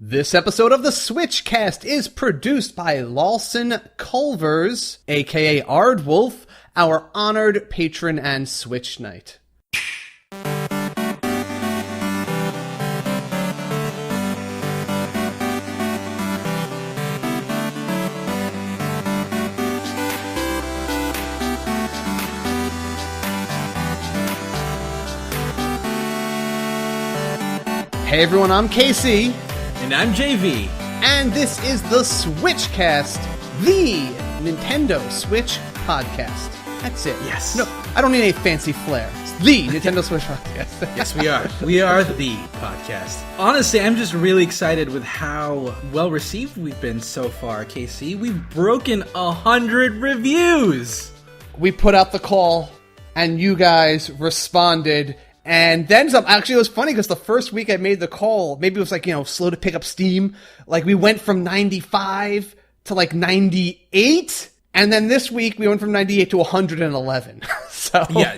This episode of the SwitchCast is produced by Lawson Culvers, aka Ardwolf, our honored patron and Switch Knight. Hey everyone, I'm Casey. And I'm JV. And this is the SwitchCast, the Nintendo Switch podcast. That's it. Yes. No, I don't need any fancy flair. It's the Nintendo Switch podcast. Yes, we are. We are the podcast. Honestly, I'm just really excited with how well received we've been so far, Casey. We've broken 100 reviews. We put out the call, and you guys responded. And then some. Actually, it was funny because the first week I made the call, maybe it was like, slow to pick up steam. Like, we went from 95 to like 98. And then this week we went from 98 to 111. So yeah,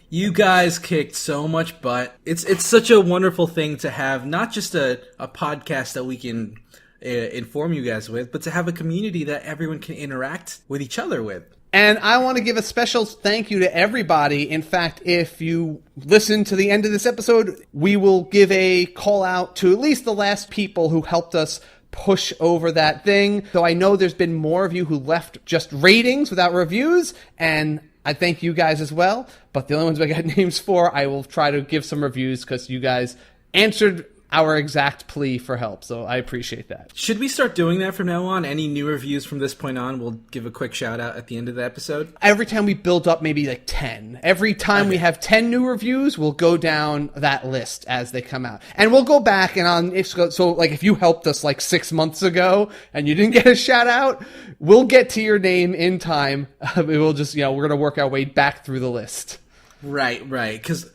you guys kicked so much butt. It's such a wonderful thing to have, not just a podcast that we can inform you guys with, but to have a community that everyone can interact with each other with. And I want to give a special thank you to everybody. In fact, if you listen to the end of this episode, we will give a call out to at least the last people who helped us push over that thing. So I know there's been more of you who left just ratings without reviews, and I thank you guys as well. But the only ones I got names for, I will try to give some reviews because you guys answered our exact plea for help, so I appreciate that. Should we start doing that from now on? Any new reviews from this point on, we'll give a quick shout out at the end of the episode? Every time we build up maybe like 10. Every time we have 10 new reviews, we'll go down that list as they come out. And we'll go back and if you helped us like 6 months ago and you didn't get a shout out, we'll get to your name in time. We'll just, we're going to work our way back through the list. Right, because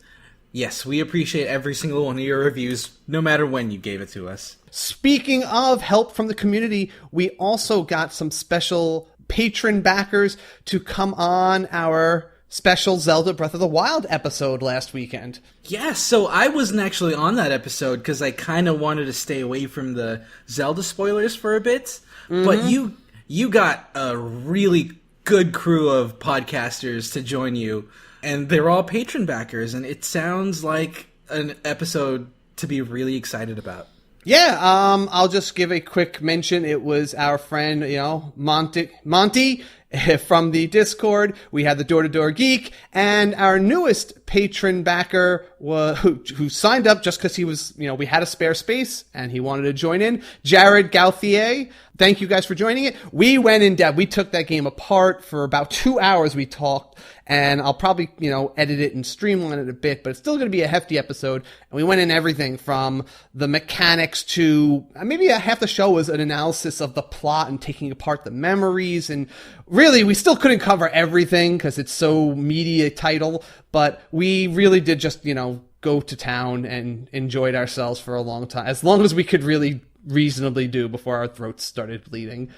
yes, we appreciate every single one of your reviews, no matter when you gave it to us. Speaking of help from the community, we also got some special patron backers to come on our special Zelda Breath of the Wild episode last weekend. Yeah, so I wasn't actually on that episode because I kind of wanted to stay away from the Zelda spoilers for a bit. Mm-hmm. But you got a really good crew of podcasters to join you. And they're all patron backers, and it sounds like an episode to be really excited about. Yeah, I'll just give a quick mention. It was our friend, Monty from the Discord. We had the Door-to-Door Geek, and our newest patron backer who signed up just because he was, we had a spare space and he wanted to join in. Jared Gauthier. Thank you guys for joining it. We went in depth. We took that game apart for about 2 hours. We talked, and I'll probably, edit it and streamline it a bit, but it's still going to be a hefty episode. And we went in everything from the mechanics to maybe half the show was an analysis of the plot and taking apart the memories. And really, we still couldn't cover everything because it's so meaty a title, but we really did just, go to town and enjoyed ourselves for a long time, as long as we could really reasonably do before our throats started bleeding.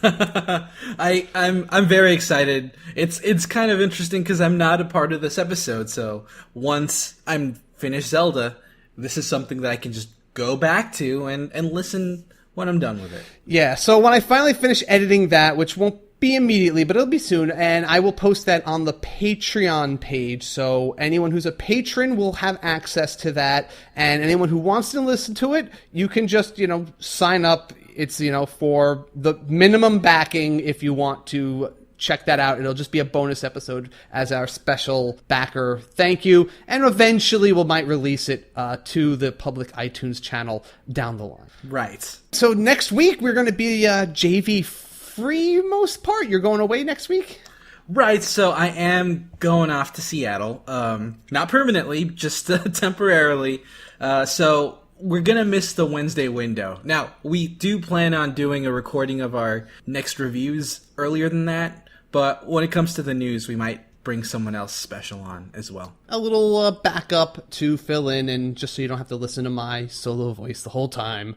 I'm very excited. It's kind of interesting because I'm not a part of this episode, so once I'm finished Zelda, this is something that I can just go back to and listen when I'm done with it. Yeah, so when I finally finish editing that, which won't be immediately, but it'll be soon, and I will post that on the Patreon page, so anyone who's a patron will have access to that, and anyone who wants to listen to it, you can just, sign up. It's, for the minimum backing if you want to check that out. It'll just be a bonus episode as our special backer thank you, and eventually we might release it to the public iTunes channel down the line. Right. So next week, we're going to be JV free most part. You're going away next week? Right, so I am going off to Seattle. Not permanently, just temporarily. So we're going to miss the Wednesday window. Now, we do plan on doing a recording of our next reviews earlier than that, but when it comes to the news, we might bring someone else special on as well. A little backup to fill in, and just so you don't have to listen to my solo voice the whole time.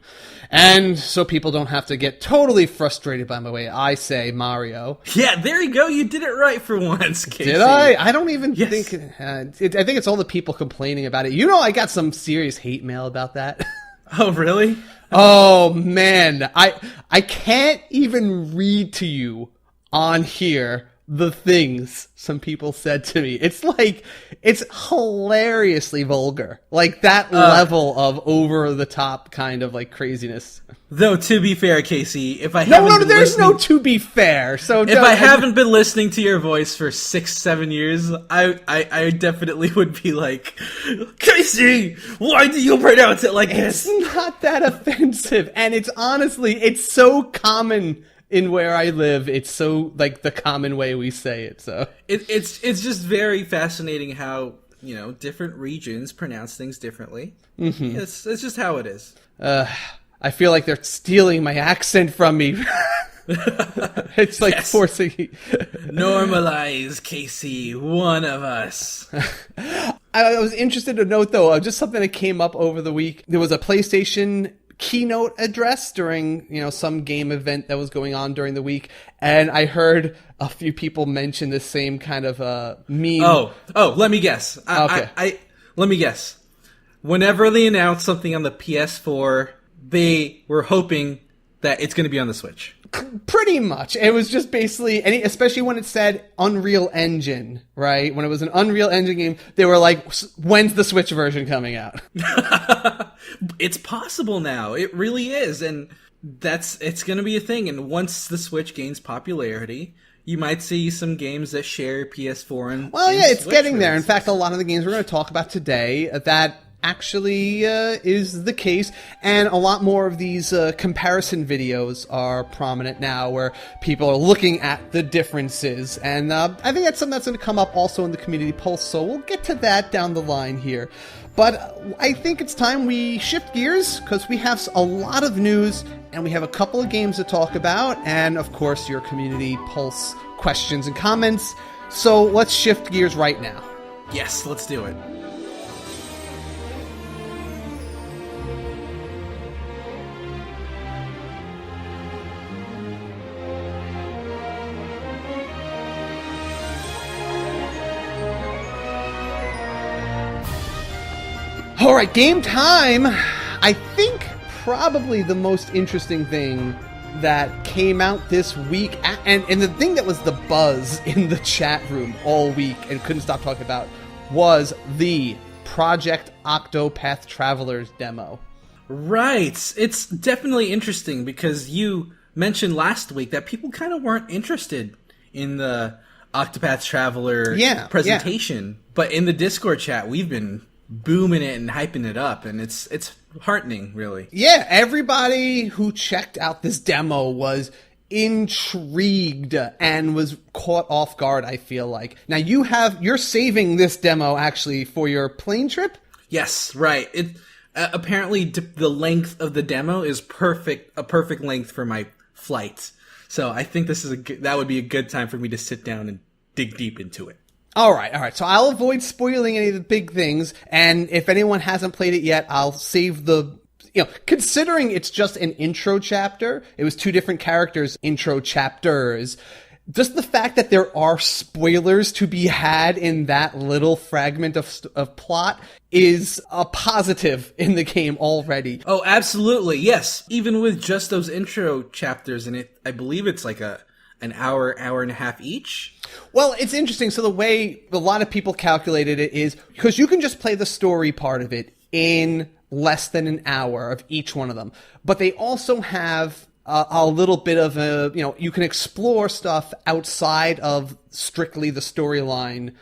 And so people don't have to get totally frustrated by my way I say Mario. Yeah, there you go. You did it right for once, Casey. Did I? I don't even Yes. think... I think it's all the people complaining about it. I got some serious hate mail about that. Oh, really? Oh man, I can't even read to you on here the things some people said to me. It's like, it's hilariously vulgar. Like that level of over the top kind of like craziness. Though, to be fair, Casey, if I there's no to be fair. So if I haven't been listening to your voice for 6-7 years, I definitely would be like, Casey, why do you pronounce it like this? It's not that offensive, and it's honestly, it's so common in where I live. It's so like the common way we say it. So it's just very fascinating how, you know, different regions pronounce things differently. Mm-hmm. It's just how it is. I feel like they're stealing my accent from me. It's like forcing. Normalize, Casey, one of us. I was interested to note, though, just something that came up over the week. There was a PlayStation keynote address during, you know, some game event that was going on during the week, and I heard a few people mention the same kind of meme. Oh, let me guess. Okay. Let me guess. Whenever they announced something on the PS4, they were hoping that it's going to be on the Switch. Pretty much. It was just basically, especially when it said Unreal Engine, right? When it was an Unreal Engine game, they were like, when's the Switch version coming out? It's possible now. It really is. And it's going to be a thing. And once the Switch gains popularity, you might see some games that share PS4 and it's Switch getting there. In releases. fact, a lot of the games we're going to talk about today, that actually is the case, and a lot more of these comparison videos are prominent now where people are looking at the differences, and I think that's something that's going to come up also in the community pulse, so we'll get to that down the line here. But I think it's time we shift gears, because we have a lot of news and we have a couple of games to talk about, and of course your community pulse questions and comments. So let's shift gears right now. Yes, let's do it. All right, game time. I think probably the most interesting thing that came out this week, and the thing that was the buzz in the chat room all week and couldn't stop talking about, was the Project Octopath Travelers demo. Right. It's definitely interesting because you mentioned last week that people kind of weren't interested in the Octopath Traveler presentation. Yeah. But in the Discord chat, we've been booming it and hyping it up, and it's heartening, really. Yeah, everybody who checked out this demo was intrigued and was caught off guard, I feel like. Now you're saving this demo actually for your plane trip? Yes, right. It apparently the length of the demo is a perfect length for my flight. So I think that would be a good time for me to sit down and dig deep into it. All right. So I'll avoid spoiling any of the big things, and if anyone hasn't played it yet, I'll save considering it's just an intro chapter, it was 2 different characters' intro chapters. Just the fact that there are spoilers to be had in that little fragment of plot is a positive in the game already. Oh, absolutely, yes. Even with just those intro chapters in it, I believe it's like an hour and a half each. Well, it's interesting. So the way a lot of people calculated it is because you can just play the story part of it in less than an hour of each one of them. But they also have a little bit of you can explore stuff outside of strictly the storyline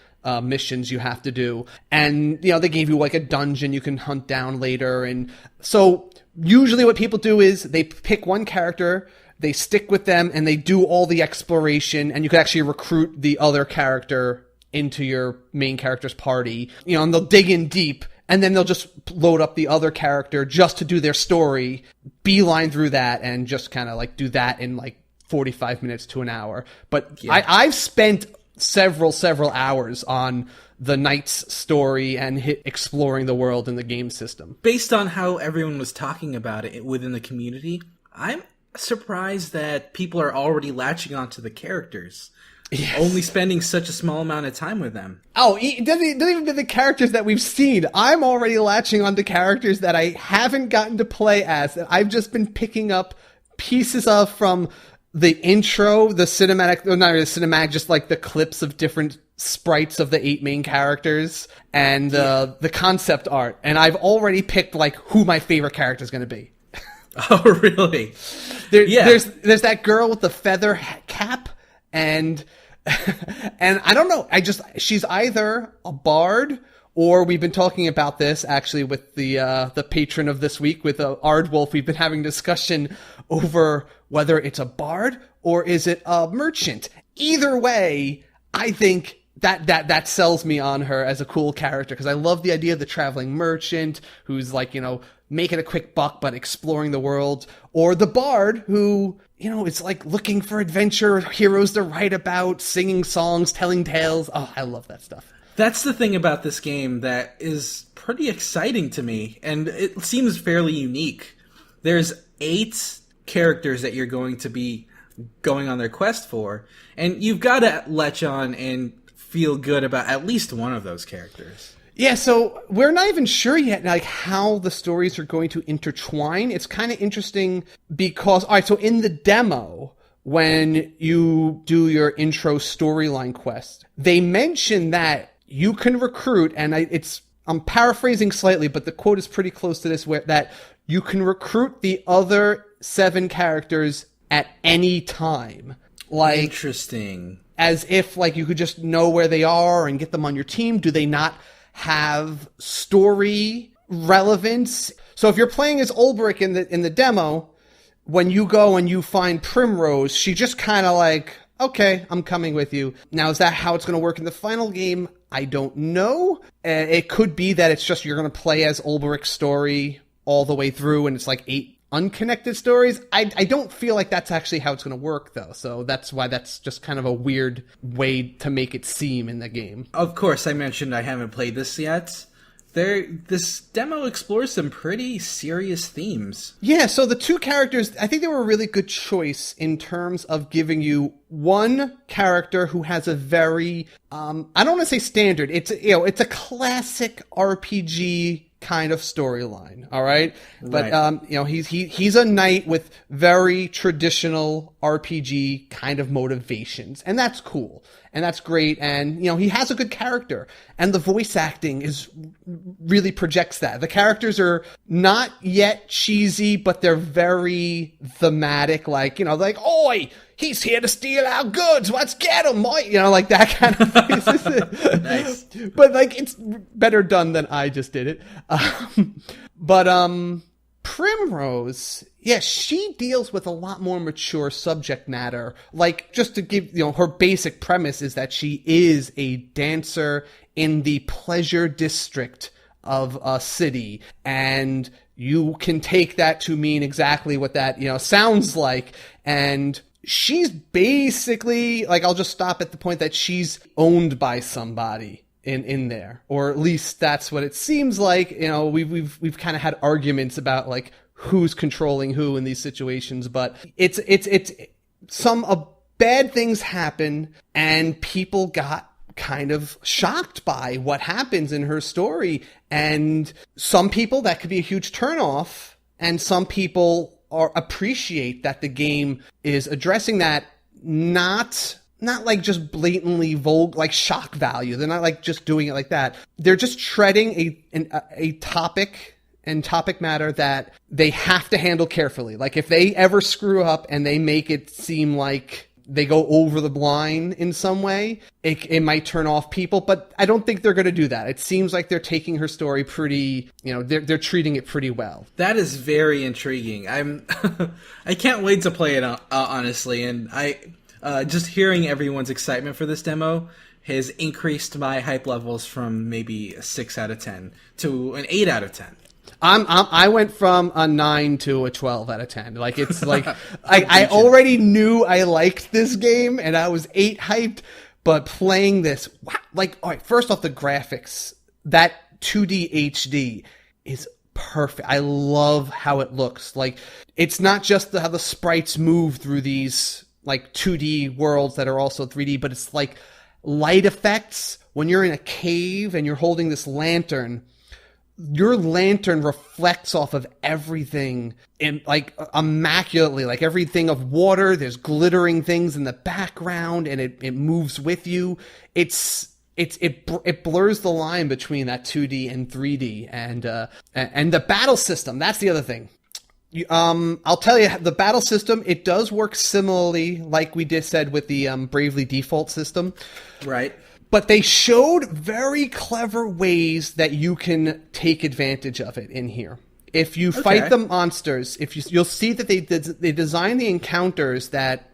missions you have to do. And, they gave you like a dungeon you can hunt down later. And so usually what people do is they pick one character, they stick with them, and they do all the exploration, and you can actually recruit the other character into your main character's party. And they'll dig in deep, and then they'll just load up the other character just to do their story, beeline through that, and just kind of like do that in like 45 minutes to an hour. But yeah. I've spent several hours on the Knight's story and exploring the world and the game system. Based on how everyone was talking about it within the community, I'm surprised that people are already latching onto the characters. Yes. Only spending such a small amount of time with them. Oh, it doesn't even be the characters that we've seen. I'm already latching onto characters that I haven't gotten to play as, that I've just been picking up pieces of from the intro, the cinematic, well, not really cinematic, just like the clips of different sprites of the 8 main characters and the concept art. And I've already picked like who my favorite character is going to be. Oh, really? There's that girl with the feather cap, and I don't know. She's either a bard, or we've been talking about this actually with the patron of this week with Ardwolf. We've been having discussion over whether it's a bard or is it a merchant. Either way, I think that sells me on her as a cool character, because I love the idea of the traveling merchant who's like, making a quick buck but exploring the world, or the bard who, is like looking for adventure, heroes to write about, singing songs, telling tales. Oh, I love that stuff. That's the thing about this game that is pretty exciting to me, and it seems fairly unique. There's 8 characters that you're going to be going on their quest for, and you've got to latch on and feel good about at least one of those characters. Yeah, so we're not even sure yet, like, how the stories are going to intertwine. It's kind of interesting because, all right, so in the demo, when you do your intro storyline quest, they mention that you can recruit, and I'm paraphrasing slightly, but the quote is pretty close to this, where that you can recruit the other 7 characters at any time. Like, interesting. As if, like, you could just know where they are and get them on your team. Do they not have story relevance? So if you're playing as Ulbrich in the demo, when you go and you find Primrose, she just kind of like, okay, I'm coming with you. Now, is that how it's going to work in the final game? I don't know. It could be that it's just you're going to play as Ulbrich's story all the way through, and it's like 8 unconnected stories. I don't feel like that's actually how it's going to work, though. So that's why that's just kind of a weird way to make it seem in the game. Of course, I mentioned I haven't played this yet. This demo explores some pretty serious themes. Yeah, so the 2 characters, I think they were a really good choice in terms of giving you one character who has a very, I don't want to say standard. It's a classic RPG kind of storyline, all right? But right. He's a knight with very traditional RPG kind of motivations, and that's cool, and that's great, and he has a good character, and the voice acting really projects that. The characters are not yet cheesy, but they're very thematic, like oi, he's here to steal our goods, let's get him, like that kind of thing. Nice. But it's better done than I just did it. But Primrose, yeah, she deals with a lot more mature subject matter. Like, just to give, her basic premise is that she is a dancer in the pleasure district of a city, and you can take that to mean exactly what that, sounds like. And she's basically, I'll just stop at the point that she's owned by somebody in there, or at least that's what it seems like. We've kind of had arguments about who's controlling who in these situations, but it's some bad things happen, and people got kind of shocked by what happens in her story, and some people that could be a huge turnoff, and some people appreciate that the game is addressing that, not just blatantly shock value. They're not just doing it like that. They're just treading a topic and topic matter that they have to handle carefully. If they ever screw up and they make it seem like they go over the line in some way, it might turn off people, but I don't think they're going to do that. It seems like they're taking her story pretty, they're treating it pretty well. That is very intriguing. I can't wait to play it, honestly, and just hearing everyone's excitement for this demo has increased my hype levels from maybe a 6 out of 10 to an 8 out of 10. I went from a 9 to a 12 out of 10. I already knew I liked this game, and I was 8 hyped, but playing this, wow, all right, first off, the graphics, that 2D HD is perfect. I love how it looks. It's not just how the sprites move through these like 2D worlds that are also 3D, but it's like light effects. When you're in a cave and you're holding this lantern, your lantern reflects off of everything in like immaculately, like everything of water. There's glittering things in the background, and it moves with you. It blurs the line between that 2D and 3D, and the battle system. That's the other thing. I'll tell you, the battle system, it does work similarly, like we just said with the Bravely Default system, right? But they showed very clever ways that you can take advantage of it in here. If you fight the monsters, you'll see that they design the encounters that.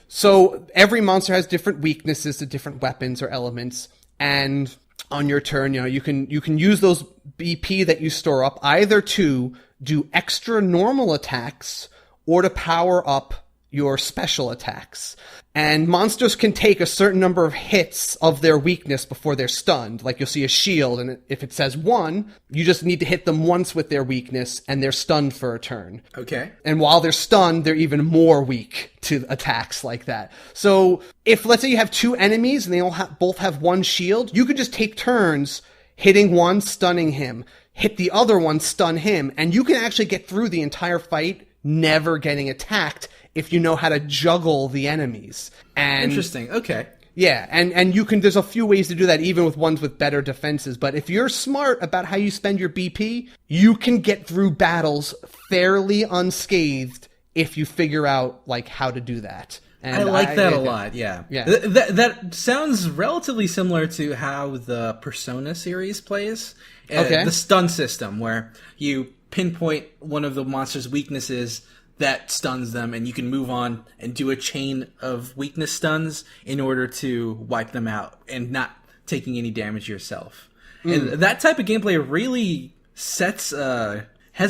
So every monster has different weaknesses to different weapons or elements, and on your turn, you can use those BP that you store up either to do extra normal attacks or to power up your special attacks. And monsters can take a certain number of hits of their weakness before they're stunned. Like you'll see a shield, and if it says 1, you just need to hit them once with their weakness, and they're stunned for a turn. Okay. And while they're stunned, they're even more weak to attacks like that. So if, let's say you have 2 enemies and they both have 1 shield, you could just take turns hitting one, stunning him, hit the other one, stun him, and you can actually get through the entire fight never getting attacked if you know how to juggle the enemies. And interesting. Okay. Yeah, and you can, there's a few ways to do that even with ones with better defenses, but if you're smart about how you spend your BP, you can get through battles fairly unscathed if you figure out like how to do that. And I like that a lot, yeah. That sounds relatively similar to how the Persona series plays. The stun system, where you pinpoint one of the monster's weaknesses that stuns them, and you can move on and do a chain of weakness stuns in order to wipe them out and not taking any damage yourself. And that type of gameplay really has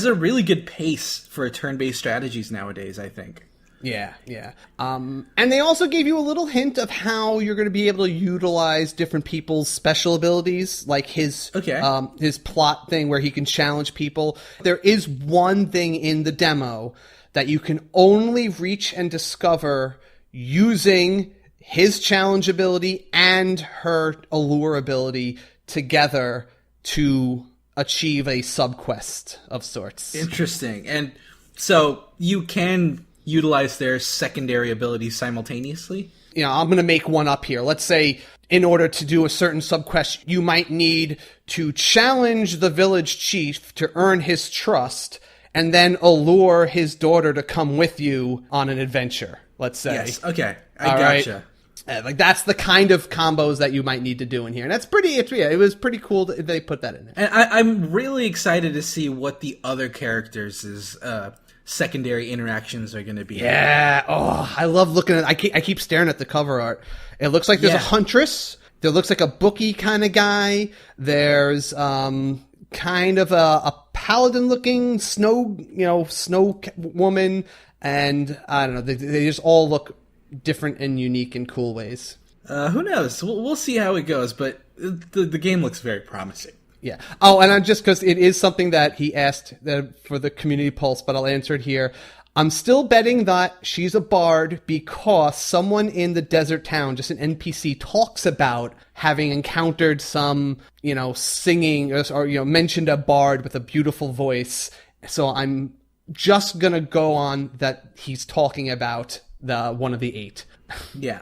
a really good pace for turn-based strategies nowadays, I think. Yeah. And they also gave you a little hint of how you're going to be able to utilize different people's special abilities, like his plot thing where he can challenge people. There is one thing in the demo that you can only reach and discover using his challenge ability and her allure ability together to achieve a subquest of sorts. Interesting. And so you can utilize their secondary abilities simultaneously? I'm going to make one up here. Let's say in order to do a certain subquest, you might need to challenge the village chief to earn his trust and then allure his daughter to come with you on an adventure, let's say. Yes, okay. I gotcha. Right? Like that's the kind of combos that you might need to do in here. And that's it was pretty cool that they put that in there. And I'm really excited to see what the other characters' secondary interactions are going to be. Yeah. Oh, I love looking at I keep staring at the cover art. It looks like there's a huntress. There looks like a bookie kind of guy. There's kind of a paladin-looking snow woman, and I don't know. They just all look different and unique in cool ways. Who knows? We'll see how it goes, but the game looks very promising. Yeah. Oh, and just because it is something that he asked for the community pulse, but I'll answer it here. I'm still betting that she's a bard because someone in the desert town, just an NPC, talks about having encountered some, singing or mentioned a bard with a beautiful voice. So I'm just going to go on that he's talking about one of the 8. Yeah.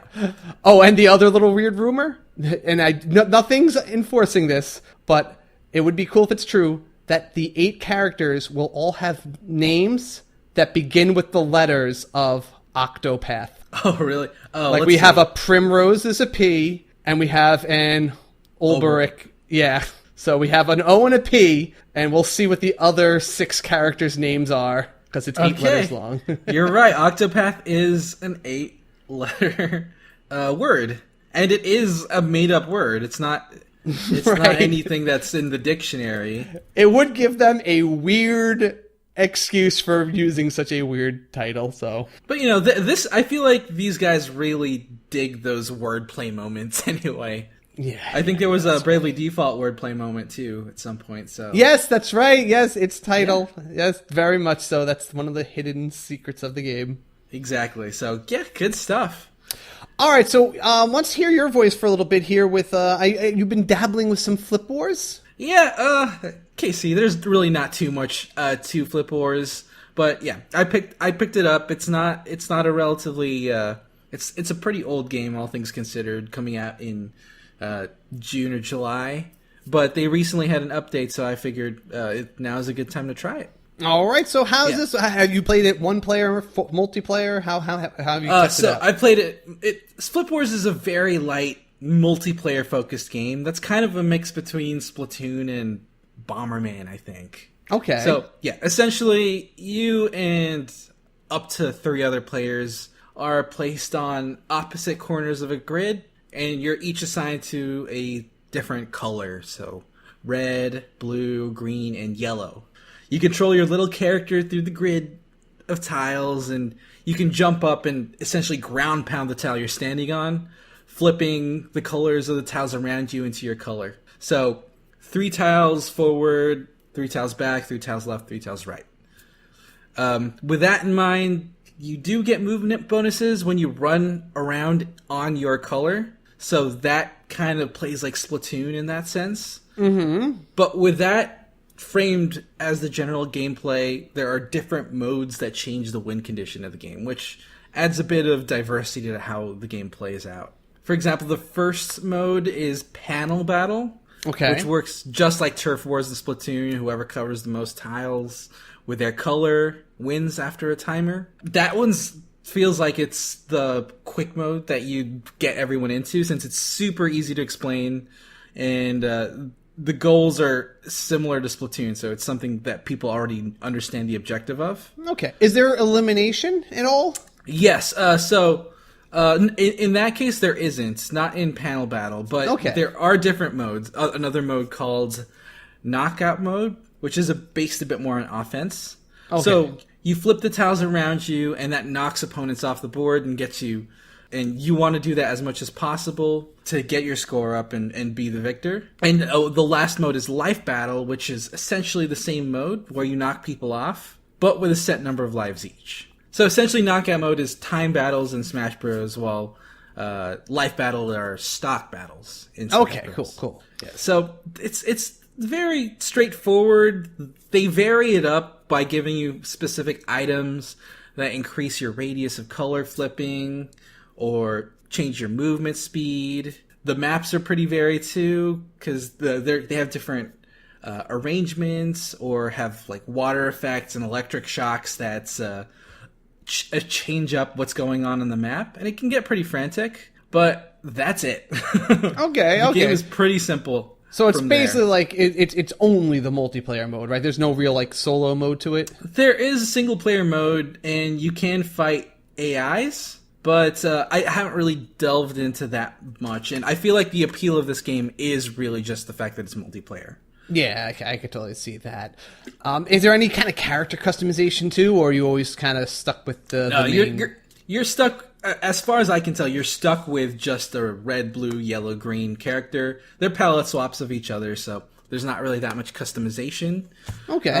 Oh, and the other little weird rumor, and nothing's enforcing this, but it would be cool if it's true, that the 8 characters will all have names that begin with the letters of Octopath. Oh, really? Oh, like we have a Primrose is a P, and we have an Ulberic. Yeah. So we have an O and a P, and we'll see what the other 6 characters' names are, because it's 8 letters long. You're right. Octopath is an 8-letter word. And it is a made-up word. It's not not anything that's in the dictionary. It would give them a weird excuse for using such a weird title, so. But this, I feel like these guys really dig those wordplay moments anyway. Yeah. I think there was a Bravely Default wordplay moment too at some point, so. Yes, that's right. Yes, its title. Yeah. Yes, very much so. That's one of the hidden secrets of the game. Exactly. So, yeah, good stuff. All right, so let's hear your voice for a little bit here with, you've been dabbling with some Flip Wars? Yeah, Casey, there's really not too much to Flip Wars, but yeah, I picked it up. It's not a relatively, it's a pretty old game, all things considered, coming out in June or July, but they recently had an update, so I figured now is a good time to try it. All right, so how is this? Have you played it one player, multiplayer? How have you tested it out? I played it. Flip Wars is a very light multiplayer focused game. That's kind of a mix between Splatoon and Bomberman, I think. Okay. So yeah, essentially, you and up to 3 other players are placed on opposite corners of a grid, and you're each assigned to a different color. So red, blue, green, and yellow. You control your little character through the grid of tiles, and you can jump up and essentially ground pound the tile you're standing on, flipping the colors of the tiles around you into your color. So 3 tiles forward, 3 tiles back, 3 tiles left, 3 tiles right. With that in mind, you do get movement bonuses when you run around on your color. So that kind of plays like Splatoon in that sense. Mm-hmm. But with that framed as the general gameplay, there are different modes that change the win condition of the game, which adds a bit of diversity to how the game plays out. For example, the first mode is Panel Battle, which works just like Turf Wars and Splatoon. Whoever covers the most tiles with their color wins after a timer. That one feels like it's the quick mode that you get everyone into, since it's super easy to explain, and the goals are similar to Splatoon, so it's something that people already understand the objective of. Okay. Is there elimination at all? Yes. In that case, there isn't. Not in Panel Battle, but there are different modes. Another mode called Knockout Mode, which is based a bit more on offense. Okay. So you flip the tiles around you, and that knocks opponents off the board and gets you... And you want to do that as much as possible to get your score up and be the victor. And the last mode is Life Battle, which is essentially the same mode where you knock people off, but with a set number of lives each. So essentially, Knockout Mode is time battles in Smash Bros, while Life Battle are stock battles in Smash Bros. Cool. Yeah, so it's very straightforward. They vary it up by giving you specific items that increase your radius of color flipping, or change your movement speed. The maps are pretty varied too, because they have different arrangements, or have like water effects and electric shocks that change up what's going on in the map, and it can get pretty frantic. But that's it. The game is pretty simple. So it's basically like it's only the multiplayer mode, right? There's no real like solo mode to it. There is a single player mode, and you can fight AIs. But I haven't really delved into that much, and I feel like the appeal of this game is really just the fact that it's multiplayer. Yeah, I could totally see that. Is there any kind of character customization too, or are you always kind of stuck with the main... You're stuck, as far as I can tell, you're stuck with just the red, blue, yellow, green character. They're palette swaps of each other, so there's not really that much customization. Okay.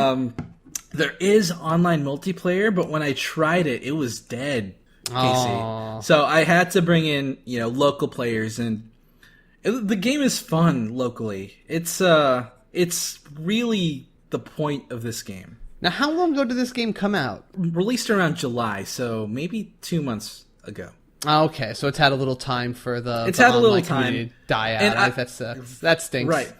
There is online multiplayer, but when I tried it, it was dead. Casey. So I had to bring in, local players, and the game is fun locally. It's really the point of this game. Now, how long ago did this game come out? Released around July, so maybe 2 months ago. Okay, so it's had a little time for the time to die out. That stinks. Right.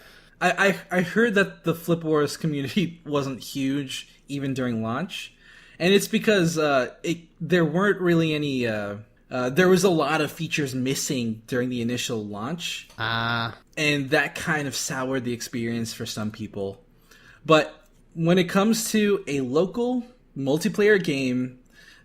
I heard that the Flip Wars community wasn't huge even during launch. And it's because there weren't really any... there was a lot of features missing during the initial launch. And that kind of soured the experience for some people. But when it comes to a local multiplayer game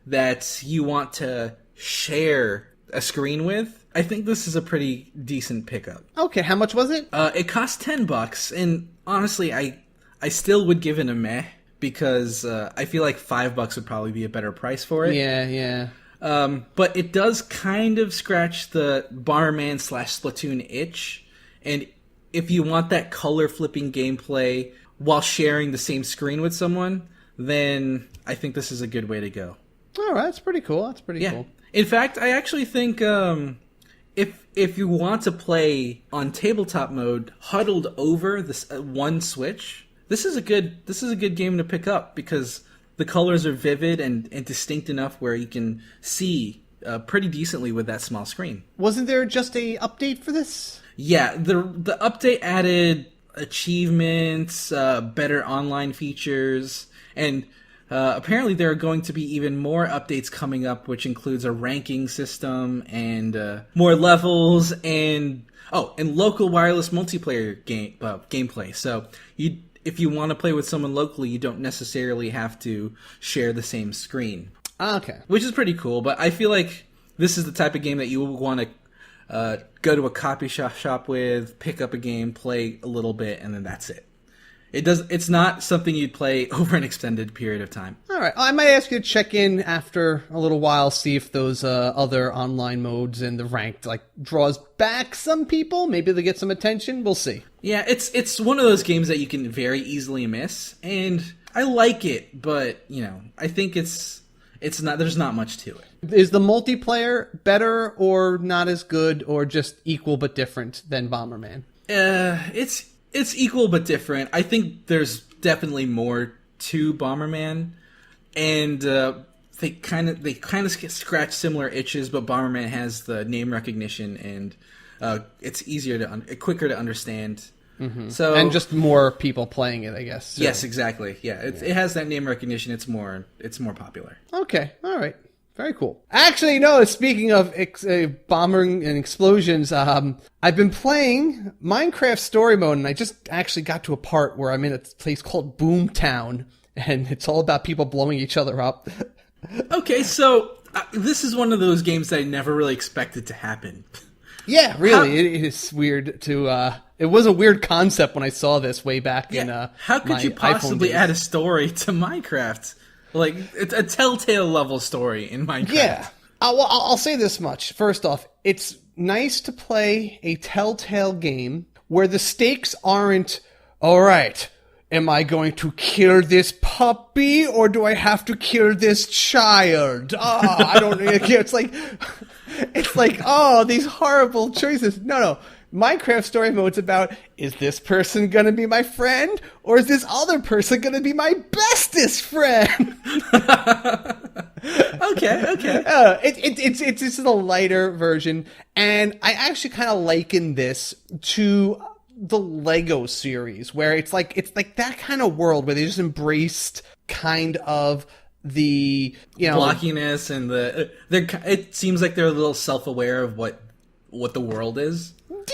that you want to share a screen with, I think this is a pretty decent pickup. Okay, how much was it? It cost $10, and honestly, I still would give it a meh. Because I feel like $5 would probably be a better price for it. Yeah. But it does kind of scratch the Bomberman/Splatoon itch. And if you want that color flipping gameplay while sharing the same screen with someone, then I think this is a good way to go. All right, that's pretty cool. That's pretty cool. In fact, I actually think if you want to play on tabletop mode, huddled over this one Switch, this is a good game to pick up because the colors are vivid and distinct enough where you can see pretty decently with that small screen. Wasn't there just a update for this? Yeah, the update added achievements, better online features, and apparently there are going to be even more updates coming up, which includes a ranking system and more levels and local wireless multiplayer gameplay. So if you want to play with someone locally, you don't necessarily have to share the same screen. Okay. Which is pretty cool, but I feel like this is the type of game that you will want to go to a copy shop with, pick up a game, play a little bit, and then that's it. It's not something you'd play over an extended period of time. All right. I might ask you to check in after a little while, see if those other online modes and the ranked draws back some people. Maybe they get some attention. We'll see. Yeah, it's one of those games that you can very easily miss, and I like it, but I think it's not. There's not much to it. Is the multiplayer better or not as good or just equal but different than Bomberman? It's equal but different. I think there's definitely more to Bomberman, and they kind of scratch similar itches. But Bomberman has the name recognition, and it's quicker to understand. Mm-hmm. So and just more people playing it, I guess. So. Yes, exactly. Yeah, it has that name recognition. It's more popular. Okay, all right. Very cool. Actually, no, speaking of bombing and explosions, I've been playing Minecraft Story Mode, and I just actually got to a part where I'm in a place called Boomtown, and it's all about people blowing each other up. Okay, so this is one of those games that I never really expected to happen. Yeah, really, it is weird to... it was a weird concept when I saw this way back in how could you possibly add a story to Minecraft? Like, it's a Telltale level story in Minecraft. Yeah. I'll say this much. First off, it's nice to play a Telltale game where the stakes aren't, all right, am I going to kill this puppy or do I have to kill this child? I don't know. It's like, oh, these horrible choices. No. Minecraft Story Mode's about, is this person going to be my friend or is this other person going to be my bestest friend? Okay. It's just a lighter version, and I actually kind of liken this to the Lego series, where it's like that kind of world where they just embraced kind of the blockiness and it seems like they're a little self-aware of what the world is.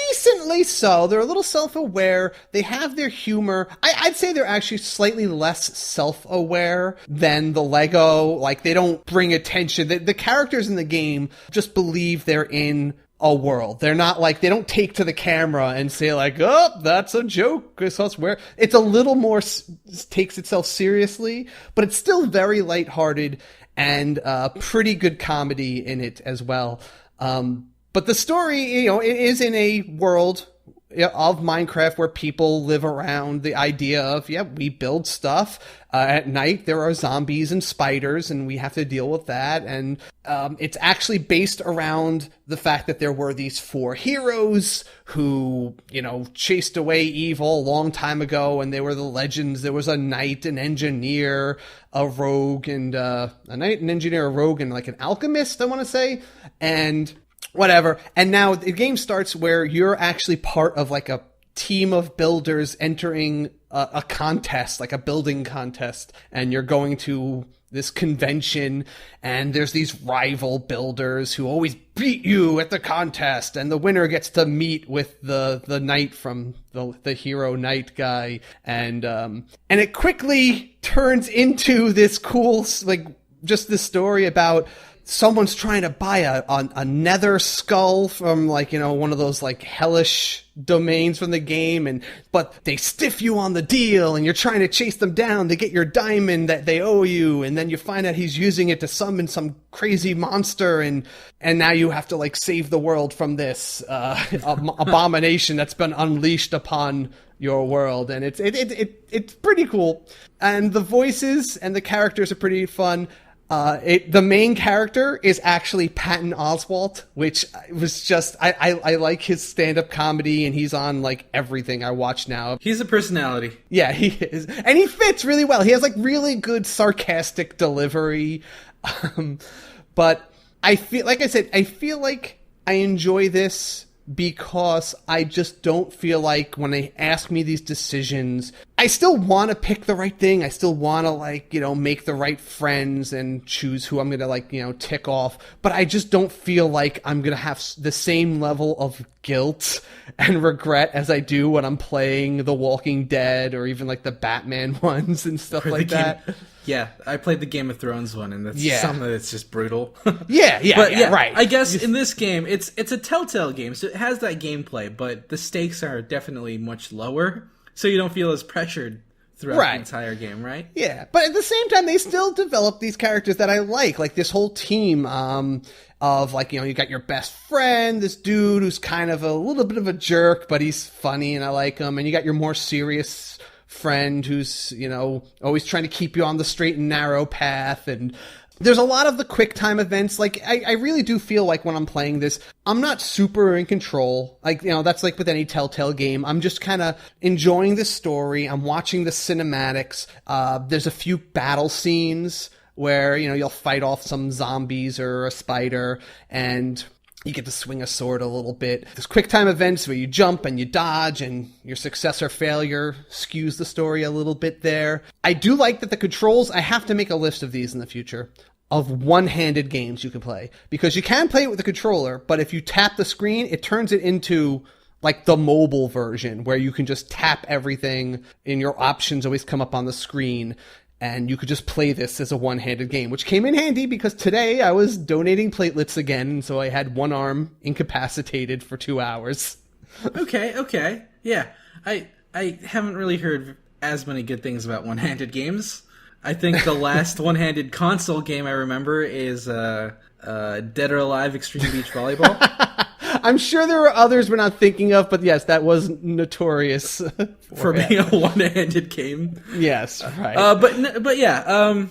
Decently so. They're a little self-aware. They have their humor. I'd say they're actually slightly less self-aware than the Lego. Like, they don't bring attention. The characters in the game just believe they're in a world. They're not they don't take to the camera and say oh, that's a joke. It's a little more takes itself seriously, but it's still very lighthearted and pretty good comedy in it as well. But the story, it is in a world of Minecraft where people live around the idea of, we build stuff. At night, there are zombies and spiders, and we have to deal with that. And it's actually based around the fact that there were these 4 heroes who, chased away evil a long time ago, and they were the legends. There was a knight, an engineer, a rogue, and an alchemist, I want to say. And... whatever. And now the game starts where you're actually part of a team of builders entering a contest, like a building contest. And you're going to this convention and there's these rival builders who always beat you at the contest. And the winner gets to meet with the knight from the hero knight guy. And it quickly turns into this cool, just this story about someone's trying to buy a nether skull from one of those hellish domains from the game, but they stiff you on the deal and you're trying to chase them down to get your diamond that they owe you, and then you find out he's using it to summon some crazy monster, and now you have to save the world from this abomination that's been unleashed upon your world. And it's pretty cool, and the voices and the characters are pretty fun. The main character is actually Patton Oswalt, which was just, I like his stand-up comedy, and he's on, like, everything I watch now. He's a personality. Yeah, he is. And he fits really well. He has, like, really good sarcastic delivery. But I feel like I enjoy this because I just don't feel like when they ask me these decisions, I still want to pick the right thing. I still want to, like, make the right friends and choose who I'm going to, like, tick off. But I just don't feel like I'm going to have the same level of guilt and regret as I do when I'm playing The Walking Dead or even, like, the Batman ones and stuff like that. Yeah, I played the Game of Thrones one, and that's something that's just brutal. Yeah, right. I guess in this game, it's a Telltale game, so it has that gameplay, but the stakes are definitely much lower, so you don't feel as pressured throughout the entire game, right? Yeah, but at the same time, they still develop these characters that I like this whole team of, like, you got your best friend, this dude who's kind of a little bit of a jerk, but he's funny and I like him, and you got your more serious friend who's, always trying to keep you on the straight and narrow path. And there's a lot of the quick time events. Like, I really do feel like when I'm playing this, I'm not super in control. Like, that's like with any Telltale game. I'm just kind of enjoying the story. I'm watching the cinematics. There's a few battle scenes where, you'll fight off some zombies or a spider, and you get to swing a sword a little bit. There's quick time events where you jump and you dodge, and your success or failure skews the story a little bit there. I do like that the controls, I have to make a list of these in the future, of one-handed games you can play. Because you can play it with a controller, but if you tap the screen, it turns it into, like, the mobile version, where you can just tap everything and your options always come up on the screen. And you could just play this as a one-handed game, which came in handy because today I was donating platelets again, and so I had one arm incapacitated for 2 hours. Okay. Yeah. I haven't really heard as many good things about one-handed games. I think the last one-handed console game I remember is Dead or Alive Extreme Beach Volleyball. I'm sure there were others we're not thinking of, but yes, that was notorious for being a one-handed game. Yes, right. But yeah,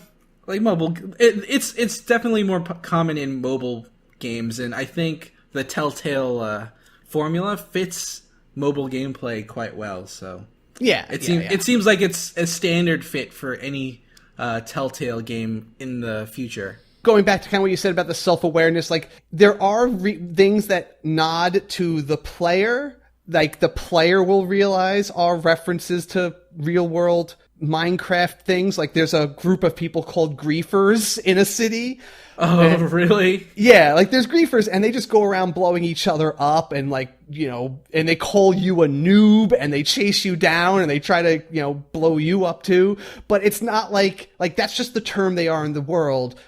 like mobile, it's definitely more common in mobile games, and I think the Telltale formula fits mobile gameplay quite well. So yeah, it seems like it's a standard fit for any Telltale game in the future. Going back to kind of what you said about the self-awareness, like, there are things that nod to the player, like the player will realize are references to real-world Minecraft things. Like, there's a group of people called griefers in a city. Oh, really? Yeah, like, there's griefers, and they just go around blowing each other up, and, like, and they call you a noob, and they chase you down, and they try to, blow you up too. But it's not like that's just the term they are in the world.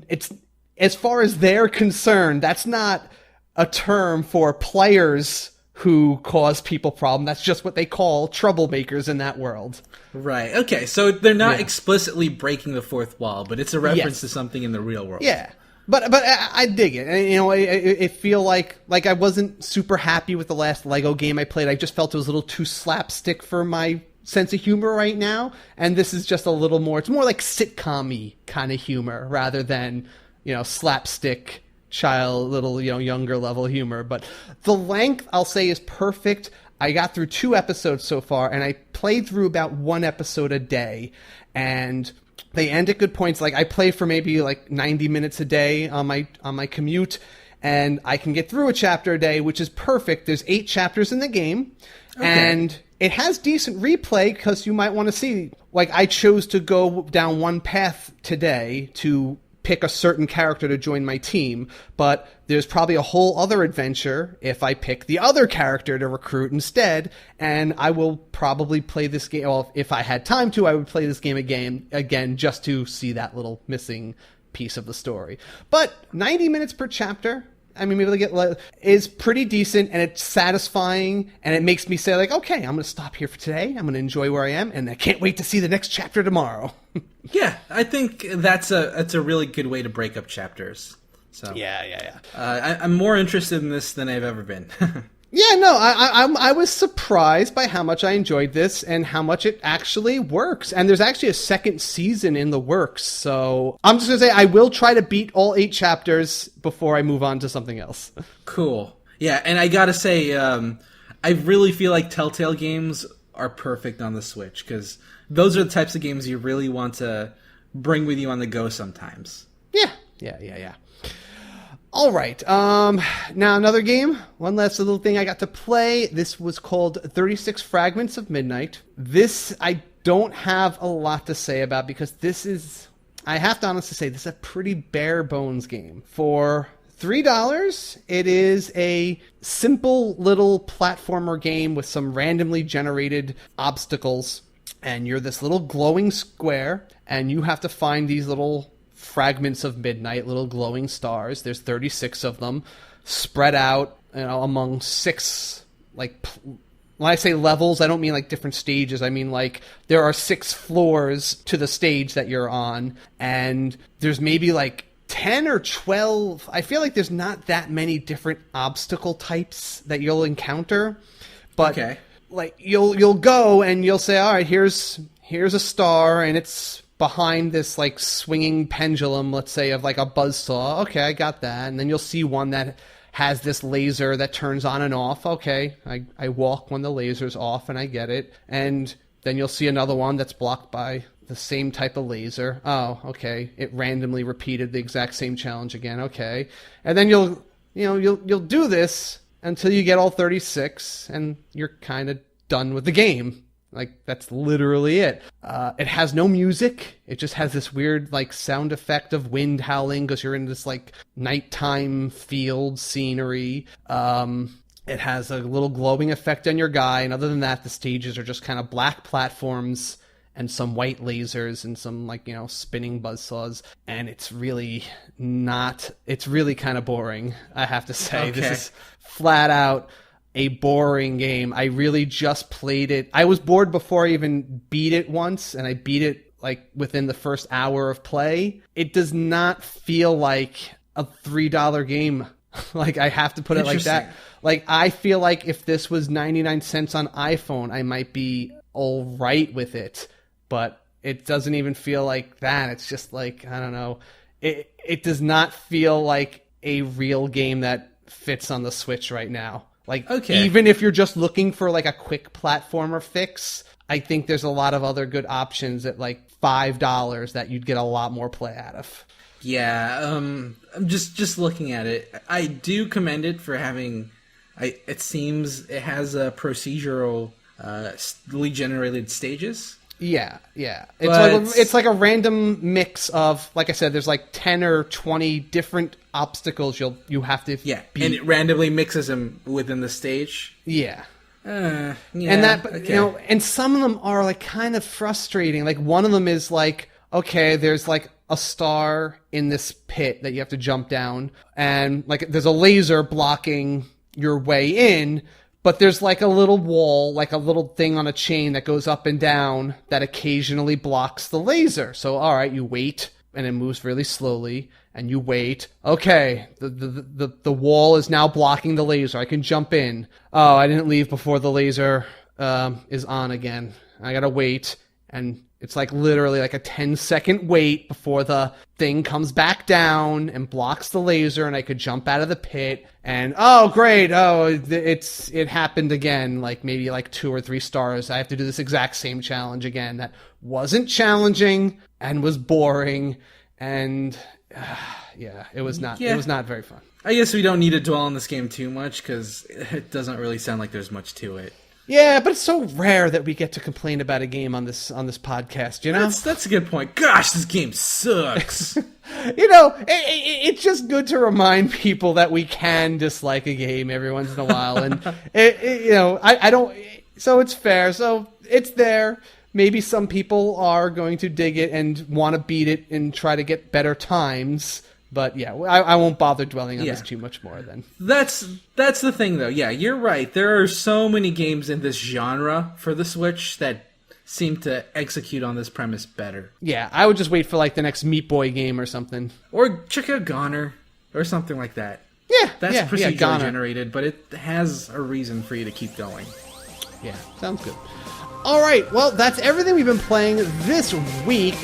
It's, as far as they're concerned, that's not a term for players who cause people problem. That's just what they call troublemakers in that world. Right. Okay. So they're not explicitly breaking the fourth wall, but it's a reference to something in the real world. Yeah. But I dig it. And, I feel like I wasn't super happy with the last Lego game I played. I just felt it was a little too slapstick for my sense of humor right now, and this is just a little more, it's more like sitcom-y kind of humor rather than, slapstick little, younger level humor. But the length, I'll say, is perfect. I got through 2 episodes so far, and I played through about 1 episode a day, and they end at good points. Like, I play for maybe like 90 minutes a day on my commute, and I can get through a chapter a day, which is perfect. There's 8 chapters in the game, and it has decent replay because you might want to see, like, I chose to go down one path today to pick a certain character to join my team, but there's probably a whole other adventure if I pick the other character to recruit instead, and I will probably play this game, well, if I had time to, I would play this game again just to see that little missing piece of the story. But 90 minutes per chapter, I mean, maybe is pretty decent, and it's satisfying, and it makes me say, like, okay, I'm going to stop here for today. I'm going to enjoy where I am, and I can't wait to see the next chapter tomorrow. Yeah, I think that's a really good way to break up chapters. So yeah. I'm more interested in this than I've ever been. Yeah, no, I was surprised by how much I enjoyed this and how much it actually works. And there's actually a second season in the works. So I'm just going to say I will try to beat all 8 chapters before I move on to something else. Cool. Yeah, and I gotta say, I really feel like Telltale games are perfect on the Switch, because those are the types of games you really want to bring with you on the go sometimes. Yeah. All right. Now another game. One last little thing I got to play. This was called 36 Fragments of Midnight. This I don't have a lot to say about, because this is, I have to honestly say, this is a pretty bare bones game. For $3, it is a simple little platformer game with some randomly generated obstacles. And you're this little glowing square, and you have to find these little fragments of midnight, little glowing stars. There's 36 of them spread out, among 6, like, when I say levels, I don't mean like different stages. I mean like there are 6 floors to the stage that you're on, and there's maybe like 10 or 12. I feel like there's not that many different obstacle types that you'll encounter, but okay. Like you'll go and you'll say, all right, here's a star, and it's behind this like swinging pendulum, let's say, of like a buzzsaw. Okay, I got that. And then you'll see one that has this laser that turns on and off. Okay, I walk when the laser's off, and I get it. And then you'll see another one that's blocked by the same type of laser. Oh, okay, it randomly repeated the exact same challenge again. Okay, and then you'll do this until you get all 36, and you're kind of done with the game. Like, that's literally it. It has no music. It just has this weird, like, sound effect of wind howling because you're in this, like, nighttime field scenery. It has a little glowing effect on your guy, and other than that, the stages are just kind of black platforms and some white lasers and some, like, spinning buzzsaws. And it's really kind of boring, I have to say. Okay. This is flat out a boring game. I really just played it. I was bored before I even beat it once, and I beat it like within the first hour of play. It does not feel like a $3 game. Like, I have to put it like that. Like, I feel like if this was 99 cents on iPhone, I might be all right with it, but it doesn't even feel like that. It's just like, I don't know. It does not feel like a real game that fits on the Switch right now. Like, okay, even if you're just looking for like a quick platformer fix, I think there's a lot of other good options at like $5 that you'd get a lot more play out of. Yeah, I'm just looking at it. I do commend it for having. It seems it has a procedural, generated stages. Yeah. It's like a random mix of, like I said, there's like 10 or 20 different obstacles you have to beat. And it randomly mixes them within the stage. Yeah. Yeah. And that, okay. And some of them are like kind of frustrating. Like, one of them is like, okay, there's like a star in this pit that you have to jump down, and like there's a laser blocking your way in. But there's like a little wall, like a little thing on a chain that goes up and down that occasionally blocks the laser. So, all right, you wait, and it moves really slowly, and you wait. Okay, the wall is now blocking the laser. I can jump in. Oh, I didn't leave before the laser is on again. I gotta wait, and it's like literally like a 10-second wait before the thing comes back down and blocks the laser, and I could jump out of the pit. And oh, great! Oh, it happened again. Like maybe like 2 or 3 stars. I have to do this exact same challenge again. That wasn't challenging and was boring, and it was not. Yeah. It was not very fun. I guess we don't need to dwell on this game too much because it doesn't really sound like there's much to it. Yeah, but it's so rare that we get to complain about a game on this podcast, you know? That's a good point. Gosh, this game sucks. It's just good to remind people that we can dislike a game every once in a while, and I don't. So it's fair. So it's there. Maybe some people are going to dig it and want to beat it and try to get better times. But yeah, I won't bother dwelling on this too much more then. That's the thing, though. Yeah, you're right. There are so many games in this genre for the Switch that seem to execute on this premise better. Yeah, I would just wait for like the next Meat Boy game or something. Or check out Goner or something like that. That's procedurally Ghana. generated, but it has a reason for you to keep going. Yeah, sounds good. All right, well, that's everything we've been playing this week.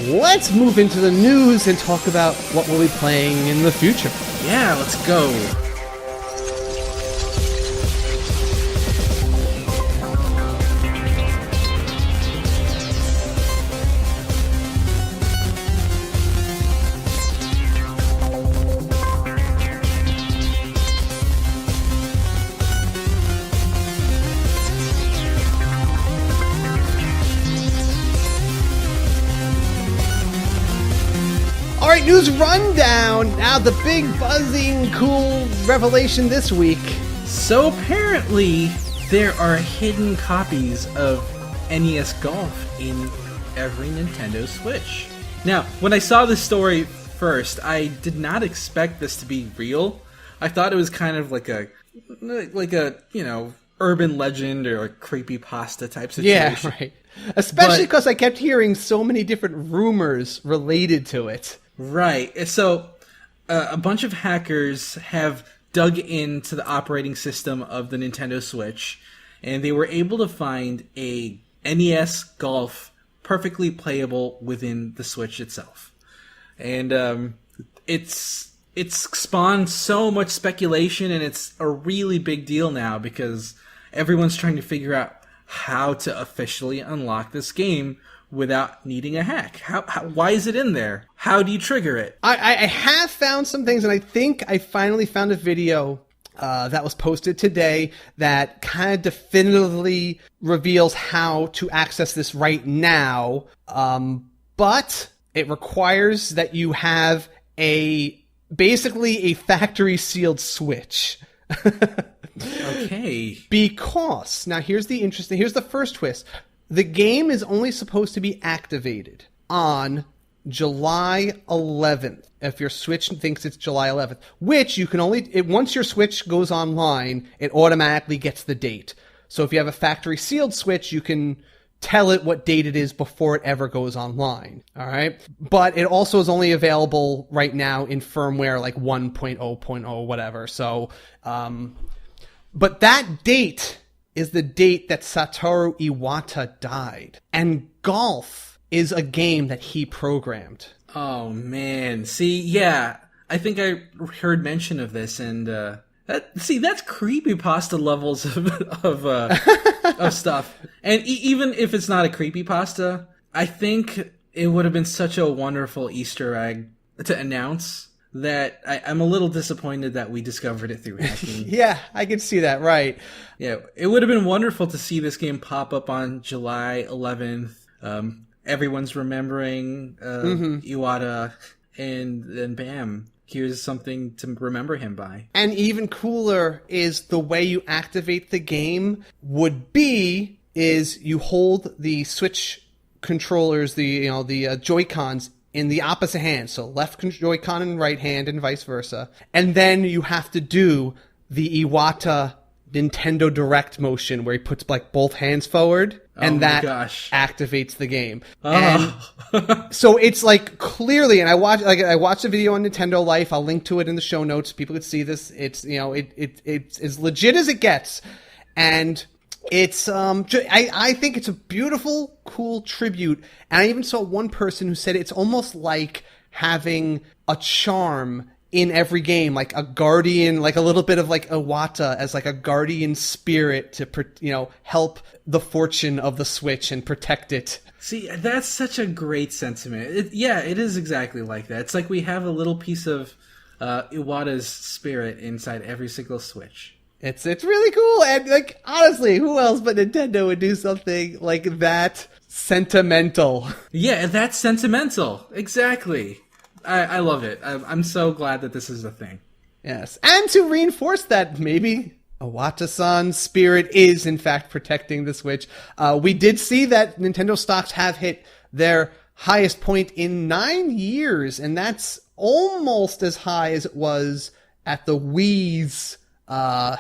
Let's move into the news and talk about what we'll be playing in the future. Yeah, let's go. All right, news rundown. Now, the big, buzzing, cool revelation this week. So apparently, there are hidden copies of NES Golf in every Nintendo Switch. Now, when I saw this story first, I did not expect this to be real. I thought it was kind of like a urban legend or a creepypasta type situation. Yeah, right. Especially because I kept hearing so many different rumors related to it. Right. So, a bunch of hackers have dug into the operating system of the Nintendo Switch, and they were able to find a NES Golf perfectly playable within the Switch itself. And it's spawned so much speculation, and it's a really big deal now because everyone's trying to figure out how to officially unlock this game without needing a hack. Why is it in there? How do you trigger it? I have found some things, and I think I finally found a video that was posted today that kind of definitively reveals how to access this right now. But it requires that you have basically a factory sealed Switch. Okay. Because, now here's the first twist. The game is only supposed to be activated on July 11th. If your Switch thinks it's July 11th, which you can once your Switch goes online, it automatically gets the date. So if you have a factory sealed Switch, you can tell it what date it is before it ever goes online. All right. But it also is only available right now in firmware like 1.0.0, whatever. So, but that date is the date that Satoru Iwata died. And Golf is a game that he programmed. Oh, man. See, yeah, I think I heard mention of this, and that's creepypasta levels of stuff. And even if it's not a creepypasta, I think it would have been such a wonderful Easter egg to announce that I'm a little disappointed that we discovered it through hacking. Yeah, I can see that, right. Yeah, it would have been wonderful to see this game pop up on July 11th. Everyone's remembering Iwata, and then bam, here's something to remember him by. And even cooler is the way you activate the game is you hold the Switch controllers, the Joy-Cons in the opposite hand, so left Joy-Con and right hand and vice versa. And then you have to do the Iwata Nintendo Direct motion where he puts like both hands forward and activates the game. Oh. And so it's like clearly, and I watched a video on Nintendo Life. I'll link to it in the show notes. People could see this. It's, it's as legit as it gets. And it's, I think it's a beautiful, cool tribute. And I even saw one person who said it's almost like having a charm in every game, like a guardian, like a little bit of like Iwata as like a guardian spirit to, help the fortune of the Switch and protect it. See, that's such a great sentiment. It is exactly like that. It's like we have a little piece of Iwata's spirit inside every single Switch. It's really cool, and like honestly, who else but Nintendo would do something like that sentimental? Yeah, that's sentimental. Exactly. I love it. I'm so glad that this is a thing. Yes, and to reinforce that, maybe Iwata-san's spirit is in fact protecting the Switch. We did see that Nintendo stocks have hit their highest point in 9 years, and that's almost as high as it was at the Wii's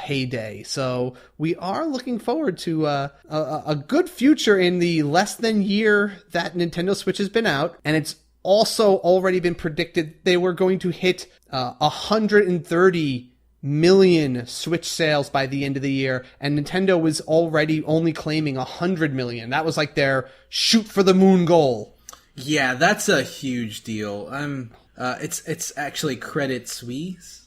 heyday. So we are looking forward to a good future in the less than year that Nintendo Switch has been out, and it's also already been predicted they were going to hit 130 million Switch sales by the end of the year, and Nintendo was already only claiming 100 million. That was like their shoot for the moon goal. Yeah, that's a huge deal. It's actually Credit Suisse.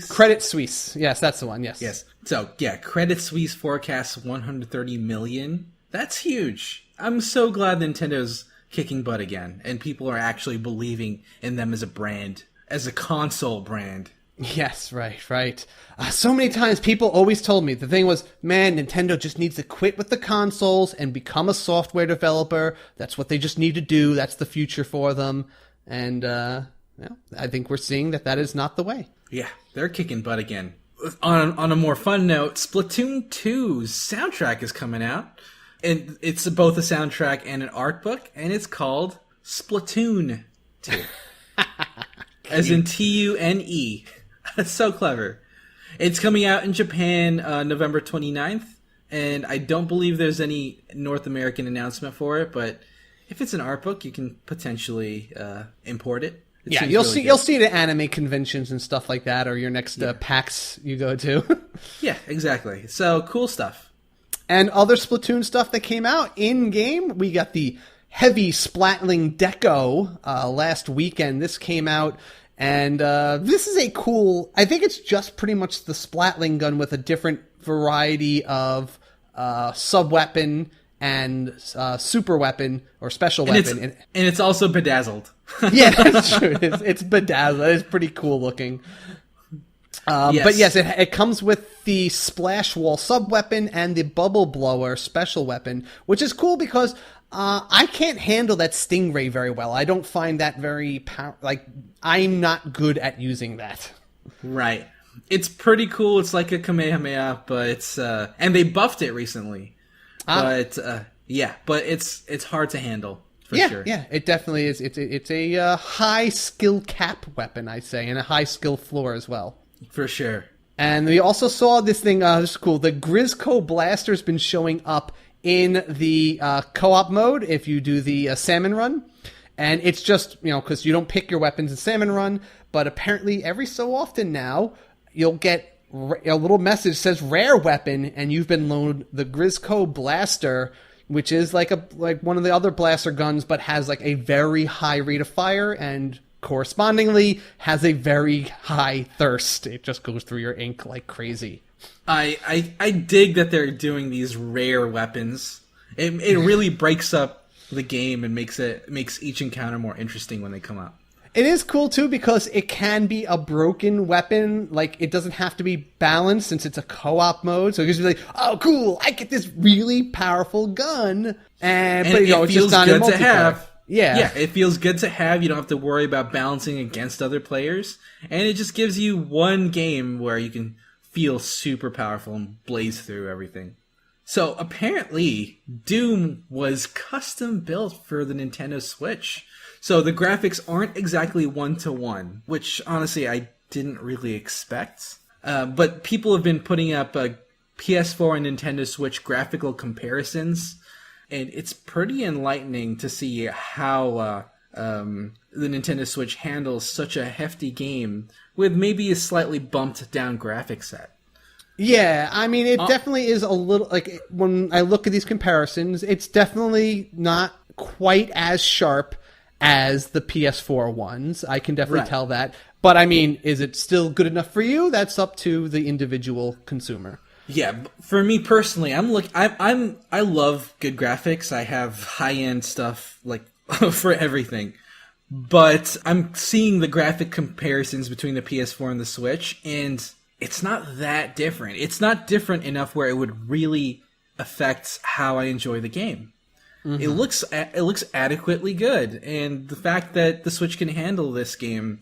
Credit Suisse. Yes, that's the one. Yes. Yes. So, yeah, Credit Suisse forecasts 130 million. That's huge. I'm so glad Nintendo's kicking butt again, and people are actually believing in them as a brand, as a console brand. Yes, right. So many times people always told me the thing was, man, Nintendo just needs to quit with the consoles and become a software developer. That's what they just need to do. That's the future for them. And I think we're seeing that is not the way. Yeah, they're kicking butt again. On a more fun note, Splatoon 2's soundtrack is coming out. And it's both a soundtrack and an art book, and it's called Splatoon 2. As in Tune. That's so clever. It's coming out in Japan November 29th, and I don't believe there's any North American announcement for it, but if it's an art book, you can potentially import it. You'll see it at anime conventions and stuff like that, or your next PAX you go to. Yeah, exactly. So, cool stuff. And other Splatoon stuff that came out in-game, we got the Heavy Splatling Deco last weekend. This came out, and this is a cool... I think it's just pretty much the Splatling gun with a different variety of sub-weapon and super weapon or special weapon. And it's also bedazzled. Yeah, that's true. It's bedazzled. It's pretty cool looking. Yes. But yes, it comes with the Splash Wall sub-weapon and the Bubble Blower special weapon, which is cool because I can't handle that Stingray very well. I don't find that very I'm not good at using that. Right. It's pretty cool. It's like a Kamehameha, but it's and they buffed it recently. But it's hard to handle. For sure. Yeah, it definitely is. It's a high skill cap weapon, I say, and a high skill floor as well. For sure. And we also saw this thing, this is cool. The Grizzco Blaster's been showing up in the co-op mode if you do the Salmon Run. And it's just, because you don't pick your weapons in Salmon Run, but apparently every so often now, you'll get a little message that says rare weapon, and you've been loaned the Grizzco Blaster, which is like one of the other blaster guns, but has like a very high rate of fire and correspondingly has a very high thirst. It just goes through your ink like crazy. I dig that they're doing these rare weapons. It really breaks up the game and makes each encounter more interesting when they come out. It is cool too because it can be a broken weapon. Like it doesn't have to be balanced since it's a co-op mode. So it gives you like, oh cool, I get this really powerful gun, but it's just not in multiplayer. Yeah, it feels good to have. You don't have to worry about balancing against other players, and it just gives you one game where you can feel super powerful and blaze through everything. So apparently, Doom was custom built for the Nintendo Switch. So the graphics aren't exactly one-to-one, which honestly I didn't really expect. But people have been putting up PS4 and Nintendo Switch graphical comparisons, and it's pretty enlightening to see how the Nintendo Switch handles such a hefty game with maybe a slightly bumped down graphic set. Yeah, I mean, it definitely is a little, like, when I look at these comparisons, it's definitely not quite as sharp as the PS4 ones. I can definitely tell that. But, I mean, is it still good enough for you? That's up to the individual consumer. Yeah, for me personally, I love good graphics. I have high-end stuff, like, for everything. But I'm seeing the graphic comparisons between the PS4 and the Switch, and it's not that different. It's not different enough where it would really affect how I enjoy the game. Mm-hmm. It looks adequately good, and the fact that the Switch can handle this game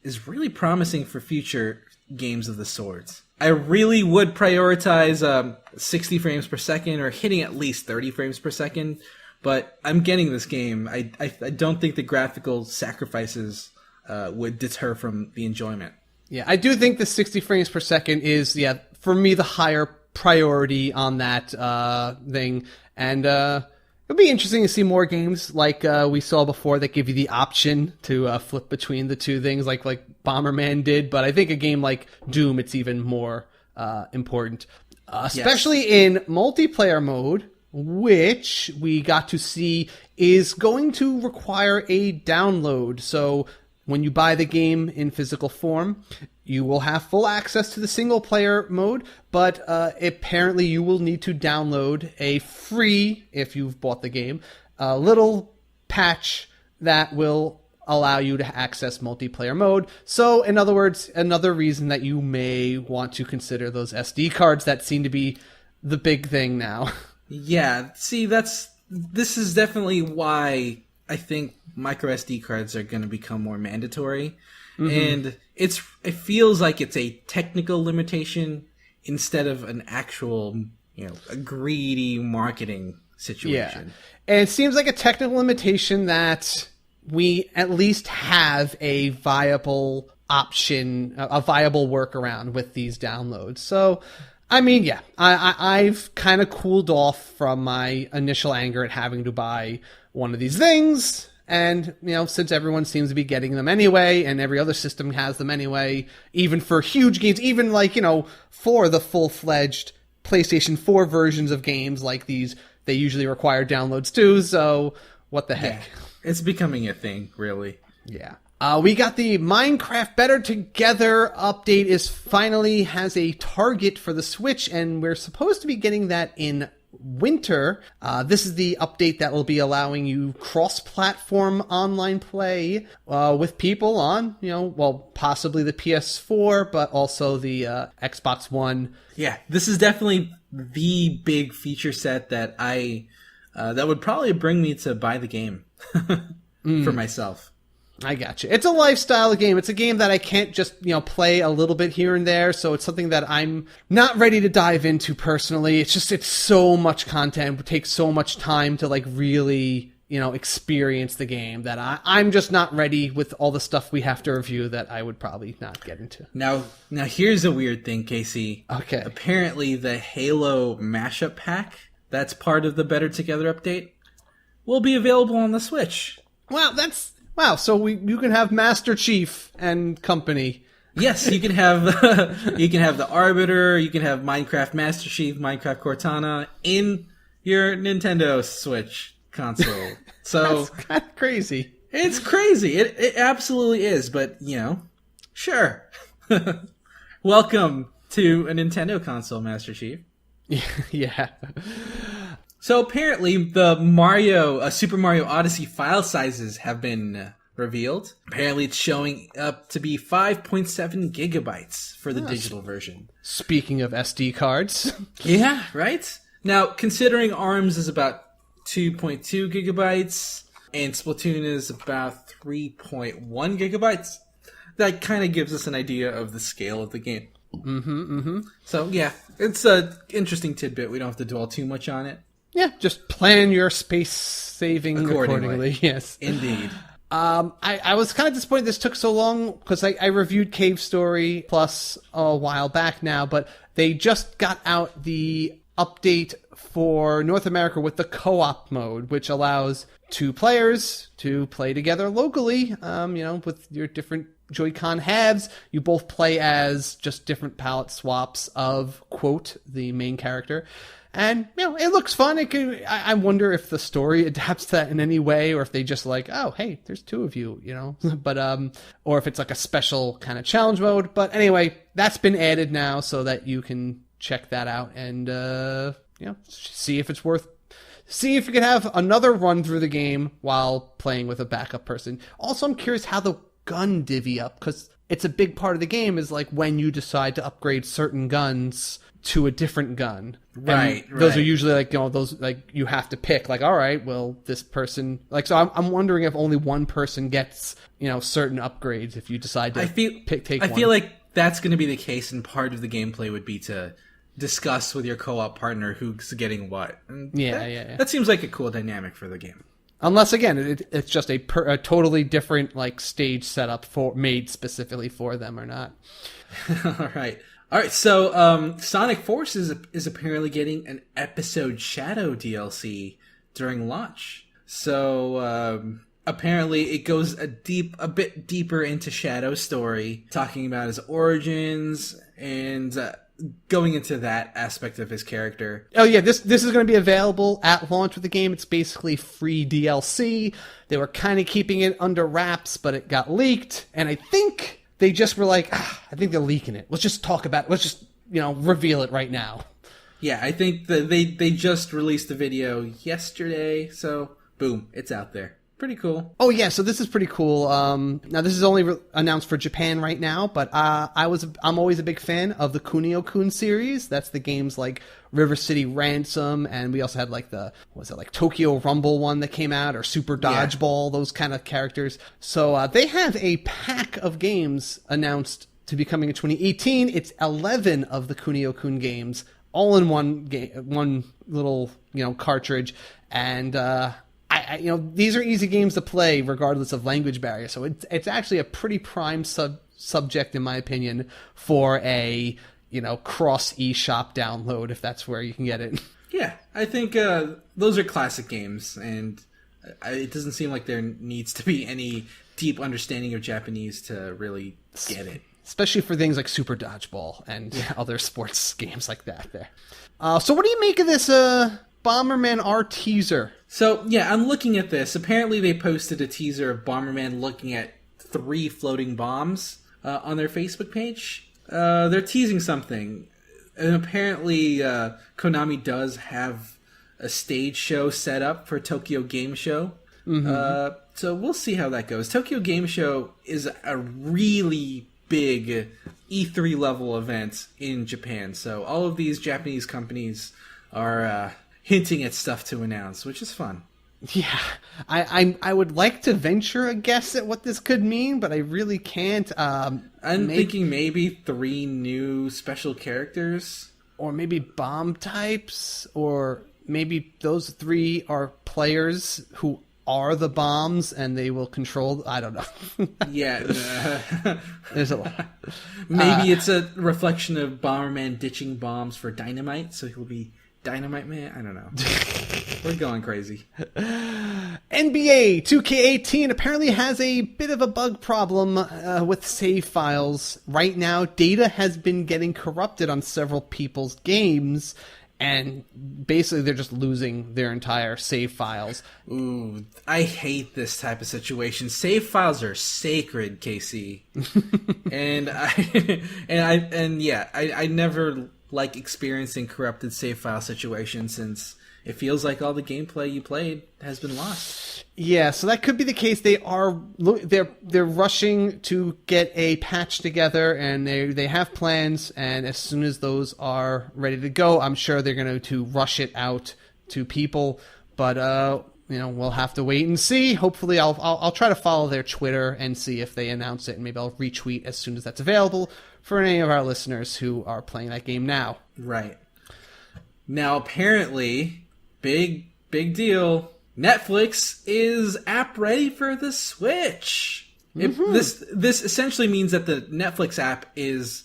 is really promising for future games of the sorts. I really would prioritize 60 frames per second or hitting at least 30 frames per second, but I'm getting this game. I don't think the graphical sacrifices would deter from the enjoyment. Yeah, I do think the 60 frames per second is, for me, the higher priority on that thing. And It'd be interesting to see more games like we saw before that give you the option to flip between the two things, like Bomberman did. But I think a game like Doom, it's even more important, especially in multiplayer mode, which we got to see is going to require a download. So when you buy the game in physical form, you will have full access to the single player mode, but apparently you will need to download a free, if you've bought the game, a little patch that will allow you to access multiplayer mode. So in other words, another reason that you may want to consider those SD cards that seem to be the big thing now. Yeah, see, this is definitely why I think micro SD cards are going to become more mandatory. Mm-hmm. And it feels like it's a technical limitation instead of an actual, a greedy marketing situation. Yeah. And it seems like a technical limitation that we at least have a viable option, a viable workaround with these downloads. So, I mean, yeah, I've kind of cooled off from my initial anger at having to buy one of these things. And, since everyone seems to be getting them anyway, and every other system has them anyway, even for huge games, even for the full-fledged PlayStation 4 versions of games like these, they usually require downloads too, so what the heck. Yeah, it's becoming a thing, really. Yeah. We got the Minecraft Better Together update finally has a target for the Switch, and we're supposed to be getting that in winter. This is the update that will be allowing you cross-platform online play with people on, possibly the PS4, but also the Xbox One. Yeah, this is definitely the big feature set that that would probably bring me to buy the game for myself. I got you. It's a lifestyle game. It's a game that I can't just, play a little bit here and there. So it's something that I'm not ready to dive into personally. It's so much content. It takes so much time to really, experience the game that I'm just not ready with all the stuff we have to review that I would probably not get into. Now here's a weird thing, Casey. Okay. Apparently the Halo mashup pack that's part of the Better Together update will be available on the Switch. Wow, so you can have Master Chief and company. Yes, you can have the Arbiter, you can have Minecraft Master Chief, Minecraft Cortana in your Nintendo Switch console. So that's kind of crazy. It's crazy. It absolutely is, but sure. Welcome to a Nintendo console, Master Chief. Yeah. So apparently the Super Mario Odyssey file sizes have been revealed. Apparently it's showing up to be 5.7 gigabytes for the digital version. Speaking of SD cards. Yeah, right? Now, considering ARMS is about 2.2 gigabytes and Splatoon is about 3.1 gigabytes, that kind of gives us an idea of the scale of the game. So yeah, it's an interesting tidbit. We don't have to dwell too much on it. Yeah, just plan your space saving accordingly. Yes, indeed. I was kind of disappointed this took so long because I reviewed Cave Story Plus a while back now, but they just got out the update for North America with the co-op mode, which allows two players to play together locally, with your different Joy-Con halves. You both play as just different palette swaps of, quote, the main character. And, it looks fun. I wonder if the story adapts that in any way, or if they just oh, hey, there's two of you, but, or if it's like a special kind of challenge mode. But anyway, that's been added now so that you can check that out and, see if you can have another run through the game while playing with a backup person. Also, I'm curious how the gun divvy up, because it's a big part of the game is when you decide to upgrade certain guns to a different gun. Right. Those are usually those you have to pick all right, well, this person so I'm wondering if only one person gets, certain upgrades if you decide to take one. I feel like that's going to be the case, and part of the gameplay would be to discuss with your co-op partner who's getting what. And yeah. That seems like a cool dynamic for the game. Unless, again, it's just a totally different stage setup made specifically for them or not. All right. So Sonic Forces is apparently getting an Episode Shadow DLC during launch. So apparently it goes a bit deeper into Shadow's story, talking about his origins and going into that aspect of his character. Oh yeah, this is going to be available at launch with the game. It's basically free DLC. They were kind of keeping it under wraps, but it got leaked, and I think they just were like, I think they're leaking it. Let's just talk about it. Let's just, reveal it right now. Yeah, I think that they just released the video yesterday, so boom, it's out there. Pretty cool. Oh yeah, so this is pretty cool. Now this is only announced for Japan right now, but I'm always a big fan of the Kunio-kun series. That's the games like River City Ransom, and we also had like Tokyo Rumble one that came out, or Super Dodgeball, those kind of characters. So they have a pack of games announced to be coming in 2018. It's 11 of the Kunio-kun games, all in one little cartridge, and these are easy games to play regardless of language barrier. So it's actually a pretty prime subject, in my opinion, for a cross eShop download, if that's where you can get it. Yeah, I think those are classic games, and it doesn't seem like there needs to be any deep understanding of Japanese to really get it. Especially for things like Super Dodgeball and other sports games like that. There. So what do you make of this Bomberman R teaser? So, yeah, I'm looking at this. Apparently they posted a teaser of Bomberman looking at 3 floating bombs on their Facebook page. They're teasing something. And apparently Konami does have a stage show set up for Tokyo Game Show. Mm-hmm. So we'll see how that goes. Tokyo Game Show is a really big E3 level event in Japan. So all of these Japanese companies are hinting at stuff to announce, which is fun. Yeah, I would like to venture a guess at what this could mean, but I really can't. I'm thinking maybe 3 new special characters. Or maybe bomb types, or maybe those 3 are players who are the bombs and they will control... I don't know. Yeah. There's a lot. Maybe it's a reflection of Bomberman ditching bombs for Dynamite, so he'll be Dynamite Man? I don't know. We're going crazy. NBA 2K18 apparently has a bit of a bug problem with save files. Right now, data has been getting corrupted on several people's games, and basically they're just losing their entire save files. Ooh, I hate this type of situation. Save files are sacred, KC. I never like experiencing corrupted save file situations, since it feels like all the gameplay you played has been lost. Yeah, so that could be the case. They're rushing to get a patch together, and they have plans, and as soon as those are ready to go, I'm sure they're going to rush it out to people. But we'll have to wait and see. Hopefully, I'll try to follow their Twitter and see if they announce it, and maybe I'll retweet as soon as that's available for any of our listeners who are playing that game now. Right. Now, apparently, big deal, Netflix is app ready for the Switch. Mm-hmm. This essentially means that the Netflix app is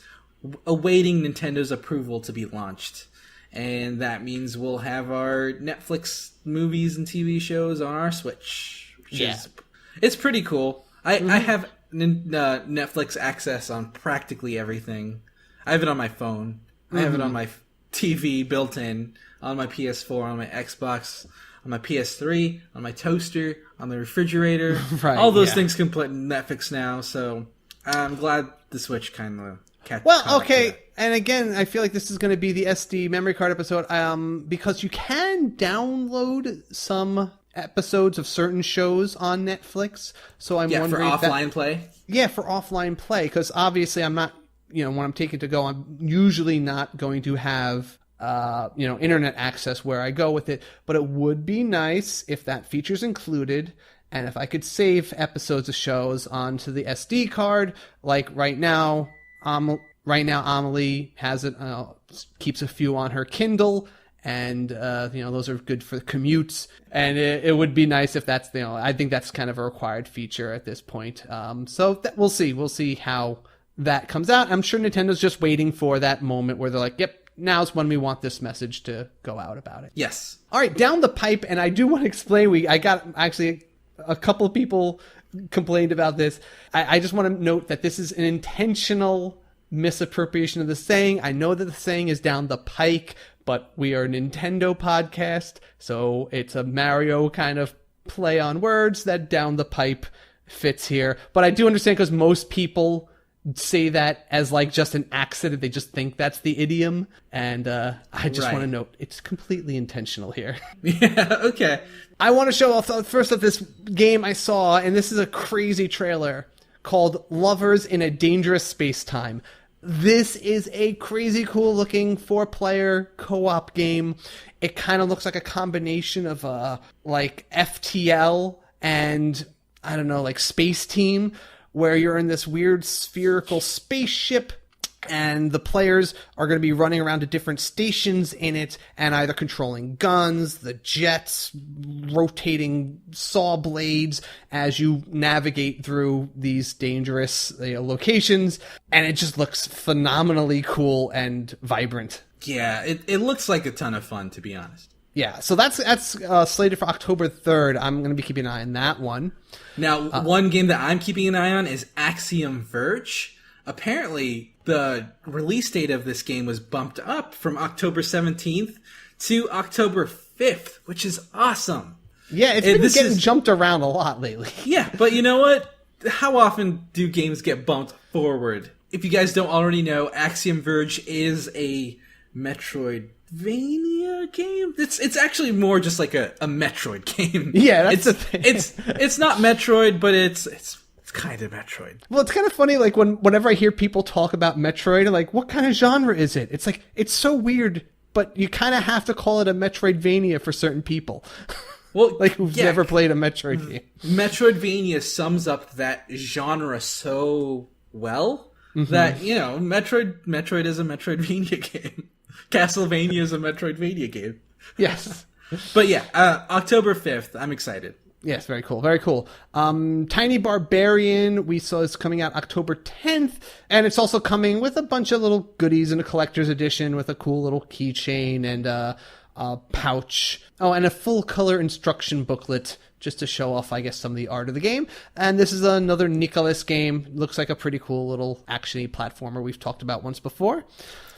awaiting Nintendo's approval to be launched. And that means we'll have our Netflix movies and TV shows on our Switch. It's pretty cool. I have Netflix access on practically everything. I have it on my phone. I have it on my TV built in, on my PS4, on my Xbox, on my PS3, on my toaster, on the refrigerator. Right, all those things can play Netflix now, so I'm glad the Switch kind of catch. Well, okay, and again, I feel like this is going to be the SD memory card episode, because you can download some episodes of certain shows on Netflix. So I'm wondering for offline play. Yeah, for offline play, because obviously I'm not, when I'm taking to go, I'm usually not going to have internet access where I go with it. But it would be nice if that feature's included, and if I could save episodes of shows onto the SD card. Like right now, Amelie has it, keeps a few on her Kindle. And, those are good for commutes. And it would be nice if that's, I think that's kind of a required feature at this point. We'll see. We'll see how that comes out. I'm sure Nintendo's just waiting for that moment where they're like, yep, now's when we want this message to go out about it. Yes. All right, down the pipe, and I do want to explain, I got actually a couple of people complained about this. I just want to note that this is an intentional misappropriation of the saying. I know that the saying is down the pike, but we are a Nintendo podcast, so it's a Mario kind of play on words that down the pipe fits here. But I do understand because most people say that as like just an accident. They just think that's the idiom. And I just want to note it's completely intentional here. Yeah, okay. I want to show off first of this game I saw, and this is a crazy trailer called Lovers in a Dangerous Spacetime. This is a crazy cool looking 4-player co-op game. It kind of looks like a combination of like FTL and I don't know, like Space Team, where you're in this weird spherical spaceship and the players are going to be running around to different stations in it and either controlling guns, the jets, rotating saw blades as you navigate through these dangerous locations. And it just looks phenomenally cool and vibrant. Yeah, it looks like a ton of fun, to be honest. Yeah, so that's slated for October 3rd. I'm going to be keeping an eye on that one. Now, one game that I'm keeping an eye on is Axiom Verge. Apparently, the release date of this game was bumped up from October 17th to October 5th, which is awesome. Yeah, it's been getting jumped around a lot lately. Yeah, but you know what? How often do games get bumped forward? If you guys don't already know, Axiom Verge is a Metroidvania game. It's actually more just like a Metroid game. Yeah, that's the thing. It's not Metroid, but it's kind of Metroid. Well, it's kind of funny, like whenever I hear people talk about Metroid, like, what kind of genre is it? It's like, it's so weird, but you kind of have to call it a Metroidvania for certain people. Well, like who've never played a Metroid game. Metroidvania sums up that genre so well that, you know, Metroid is a Metroidvania game. Castlevania is a Metroidvania game. Yes. But yeah, October 5th, I'm excited. Yes, very cool, very cool. Tiny Barbarian, we saw is coming out October 10th, and it's also coming with a bunch of little goodies in a collector's edition with a cool little keychain and a pouch. Oh, and a full-color instruction booklet just to show off, I guess, some of the art of the game. And this is another Nicholas game. Looks like a pretty cool little action-y platformer we've talked about once before.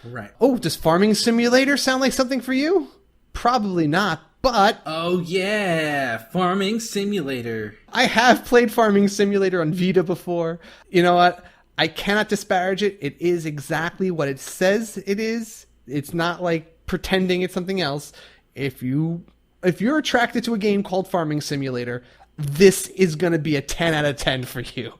Right. Oh, does Farming Simulator sound like something for you? Probably not, but... Oh, yeah. Farming Simulator. I have played Farming Simulator on Vita before. You know what? I cannot disparage it. It is exactly what it says it is. It's not like pretending it's something else. If you're attracted to a game called Farming Simulator, this is going to be a 10 out of 10 for you.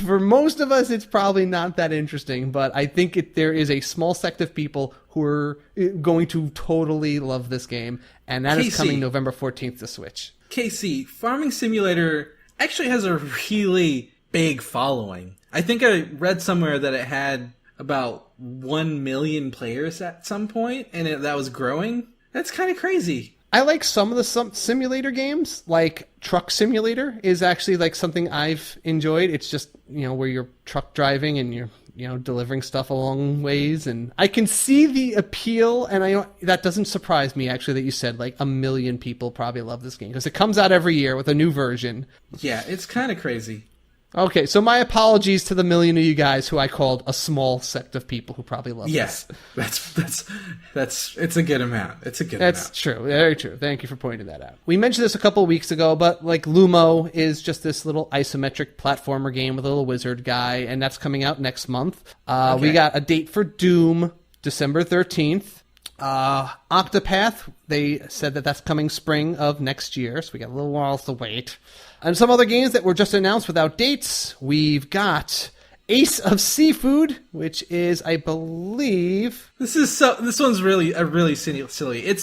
For most of us, it's probably not that interesting, but I think there is a small sect of people who are going to totally love this game, and that is coming November 14th to Switch. KC, Farming Simulator actually has a really big following. I think I read somewhere that it had about 1 million players at some point, and that was growing. That's kind of crazy. I like some of the simulator games, like Truck Simulator is actually like something I've enjoyed. It's just, you know, where you're truck driving and you're, you know, delivering stuff a long ways. And I can see the appeal, and that doesn't surprise me, actually, that you said like 1 million people probably love this game because it comes out every year with a new version. Yeah, it's kind of crazy. Okay, so my apologies to the million of you guys who I called a small sect of people who probably love this. That's it's a good amount. It's a good amount. That's true. Very true. Thank you for pointing that out. We mentioned this a couple of weeks ago, but like Lumo is just this little isometric platformer game with a little wizard guy, and that's coming out next month. Okay. We got a date for Doom, December 13th. Octopath, they said that's coming spring of next year, so we got a little while to wait. And some other games that were just announced without dates. We've got Ace of Seafood, which is, I believe... This one's really silly.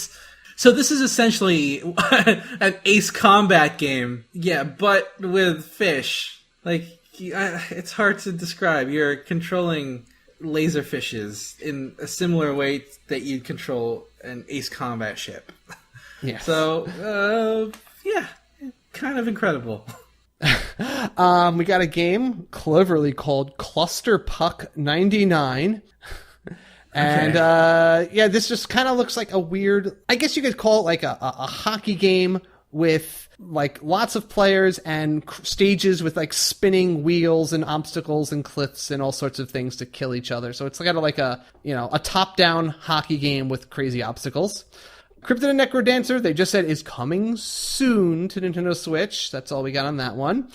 So this is essentially an Ace Combat game. Yeah, but with fish. Like, it's hard to describe. You're controlling laser fishes in a similar way that you'd control an Ace Combat ship. Yeah. So, yeah. Kind of incredible. We got a game cleverly called Cluster Puck 99. And this just kind of looks like a weird, I guess you could call it like a hockey game with like lots of players and stages with like spinning wheels and obstacles and cliffs and all sorts of things to kill each other. So it's kind of like a top-down hockey game with crazy obstacles. Cryptid and Necrodancer, they just said is coming soon to Nintendo Switch. That's all we got on that one.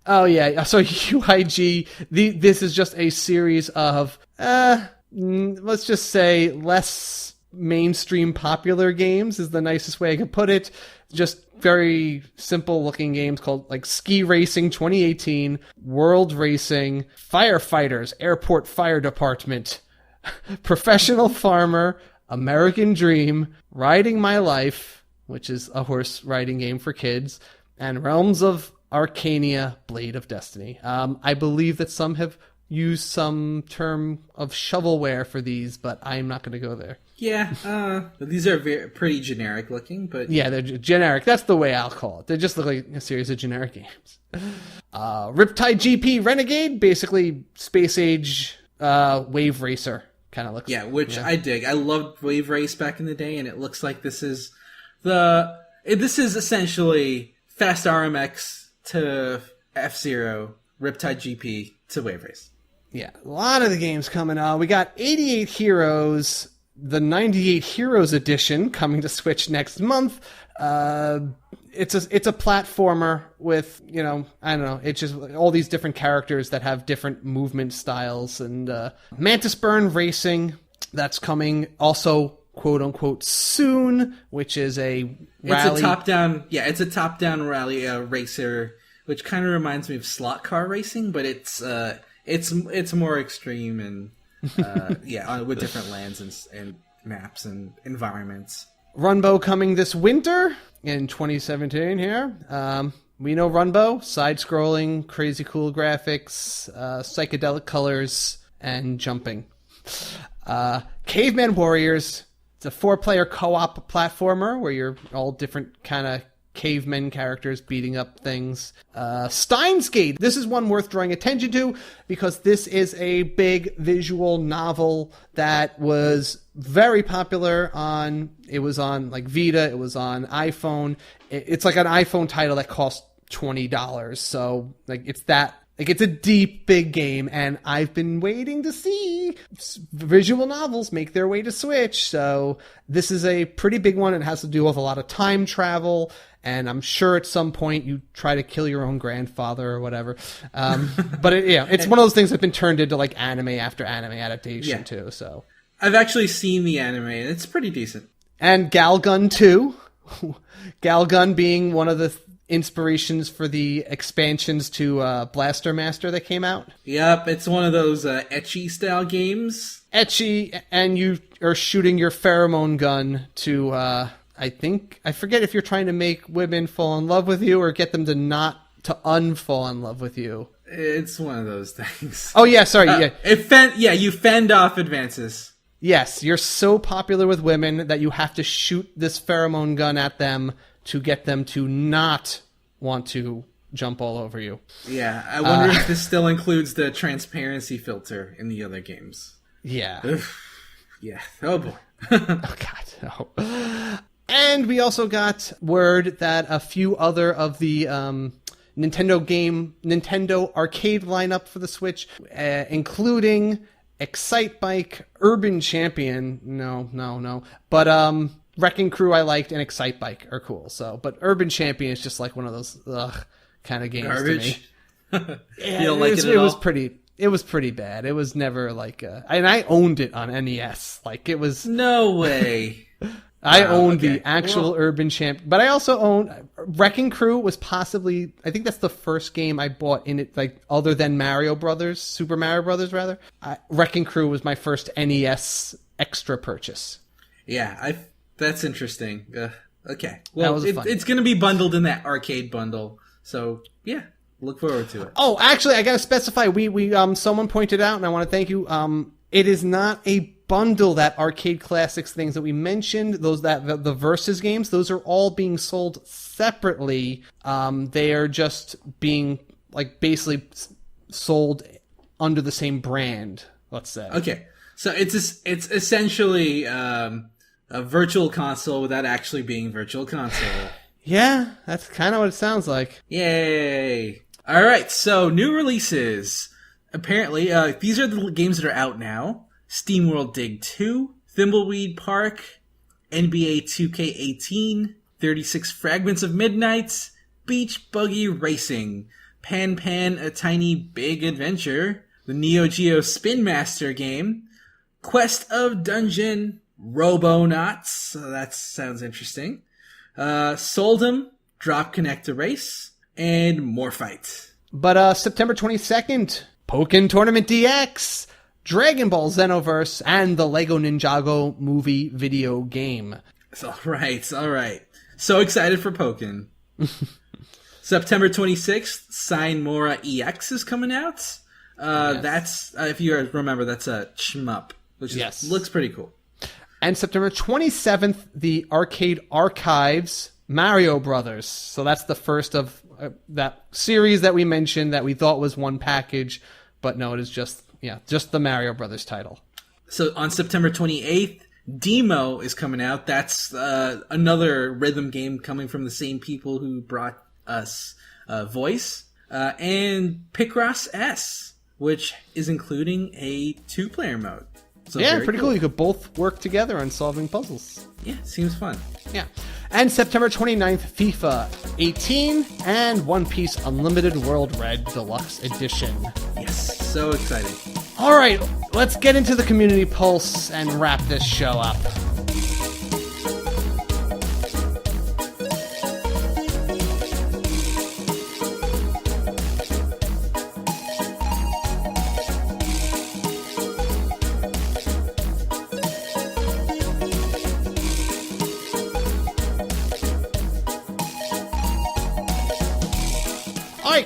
Oh yeah, so UIG, this is just a series of, let's just say less mainstream popular games is the nicest way I could put it. Just very simple looking games called like Ski Racing 2018, World Racing, Firefighters, Airport Fire Department, Professional Farmer, American Dream, Riding My Life, which is a horse riding game for kids, and Realms of Arcania, Blade of Destiny. I believe that some have used some term of shovelware for these, but I'm not going to go there. Yeah, these are pretty generic looking, but... Yeah, they're generic. That's the way I'll call it. They just look like a series of generic games. Riptide GP Renegade, basically space age wave racer kind of looks. Yeah, which I dig. I loved Wave Race back in the day, and it looks like this is essentially Fast RMX to F-Zero, Riptide GP to Wave Race. Yeah, a lot of the games coming out. We got 88 Heroes, the 98 Heroes edition coming to Switch next month. It's a platformer with, I don't know, it's just all these different characters that have different movement styles. And Mantis Burn Racing, that's coming also, quote unquote, soon, which is a rally. It's a top-down rally racer, which kind of reminds me of slot car racing, but it's more extreme and with different lands and maps and environments. Runbow coming this winter in 2017 here. We know Runbow, side-scrolling, crazy cool graphics, psychedelic colors, and jumping. Caveman Warriors, it's a 4-player co-op platformer where you're all different kind of cavemen characters beating up things. Steins Gate. This is one worth drawing attention to because this is a big visual novel that was very popular it was on like Vita, it was on iPhone. It's like an iPhone title that cost $20. So like it's a deep, big game, and I've been waiting to see visual novels make their way to Switch. So this is a pretty big one. It has to do with a lot of time travel, and I'm sure at some point you try to kill your own grandfather or whatever. But it's one of those things that's been turned into like anime after anime adaptation too. So I've actually seen the anime, and it's pretty decent. And Galgun 2. Galgun being one of the inspirations for the expansions to Blaster Master that came out. Yep, it's one of those ecchi style games. Ecchi, and you are shooting your pheromone gun to, I forget if you're trying to make women fall in love with you or get them to unfall in love with you. It's one of those things. Oh yeah, sorry, yeah. You fend off advances. Yes, you're so popular with women that you have to shoot this pheromone gun at them to get them to not want to jump all over you. Yeah, I wonder if this still includes the transparency filter in the other games. Yeah. Yeah. Oh, boy. Oh, God, no. And we also got word that a few other of the Nintendo arcade lineup for the Switch, including Excitebike, Urban Champion, no. But, Wrecking Crew I liked and Excitebike are cool. So, but Urban Champion is just like one of those kind of games garbage to me. Yeah, you don't like it at all? It was pretty bad. It was never like and I owned it on NES. Like it was no way. I owned the actual Urban Champion, but I also owned Wrecking Crew. Was possibly I think that's the first game I bought in it, like other than Super Mario Brothers rather. Wrecking Crew was my first NES extra purchase. Yeah, that's interesting. Okay. Well, it's going to be bundled in that arcade bundle. So, yeah, look forward to it. Oh, actually, I got to specify. We someone pointed out, and I want to thank you. It is not a bundle, that Arcade Classics things that we mentioned, the Versus games, those are all being sold separately. They are just being, like, basically sold under the same brand, let's say. Okay. So it's essentially a virtual console without actually being virtual console. Yeah, that's kind of what it sounds like. Yay! All right, so new releases. Apparently, these are the games that are out now: SteamWorld Dig 2, Thimbleweed Park, NBA 2K18, 36 Fragments of Midnight, Beach Buggy Racing, Pan Pan: A Tiny Big Adventure, the Neo Geo Spin Master game, Quest of Dungeon, Robonauts, so that sounds interesting, Soldem, Drop Connect Erase, and Morphite. But September 22nd, Pokken Tournament DX, Dragon Ball Xenoverse, and the Lego Ninjago movie video game. All right. So excited for Pokken. September 26th, Sign Mora EX is coming out. Yes. That's, if you remember, that's a shmup, which looks pretty cool. And September 27th, the Arcade Archives Mario Brothers. So that's the first of that series that we mentioned that we thought was one package, but no, it is just the Mario Brothers title. So on September 28th, Demo is coming out. That's another rhythm game coming from the same people who brought us Voice. And Picross S, which is including a 2-player mode. So yeah, pretty cool. You could both work together on solving puzzles. Yeah, seems fun. Yeah. And September 29th, FIFA 18 and One Piece Unlimited World Red Deluxe Edition. Yes, so exciting. All right, let's get into the Community Pulse and wrap this show up.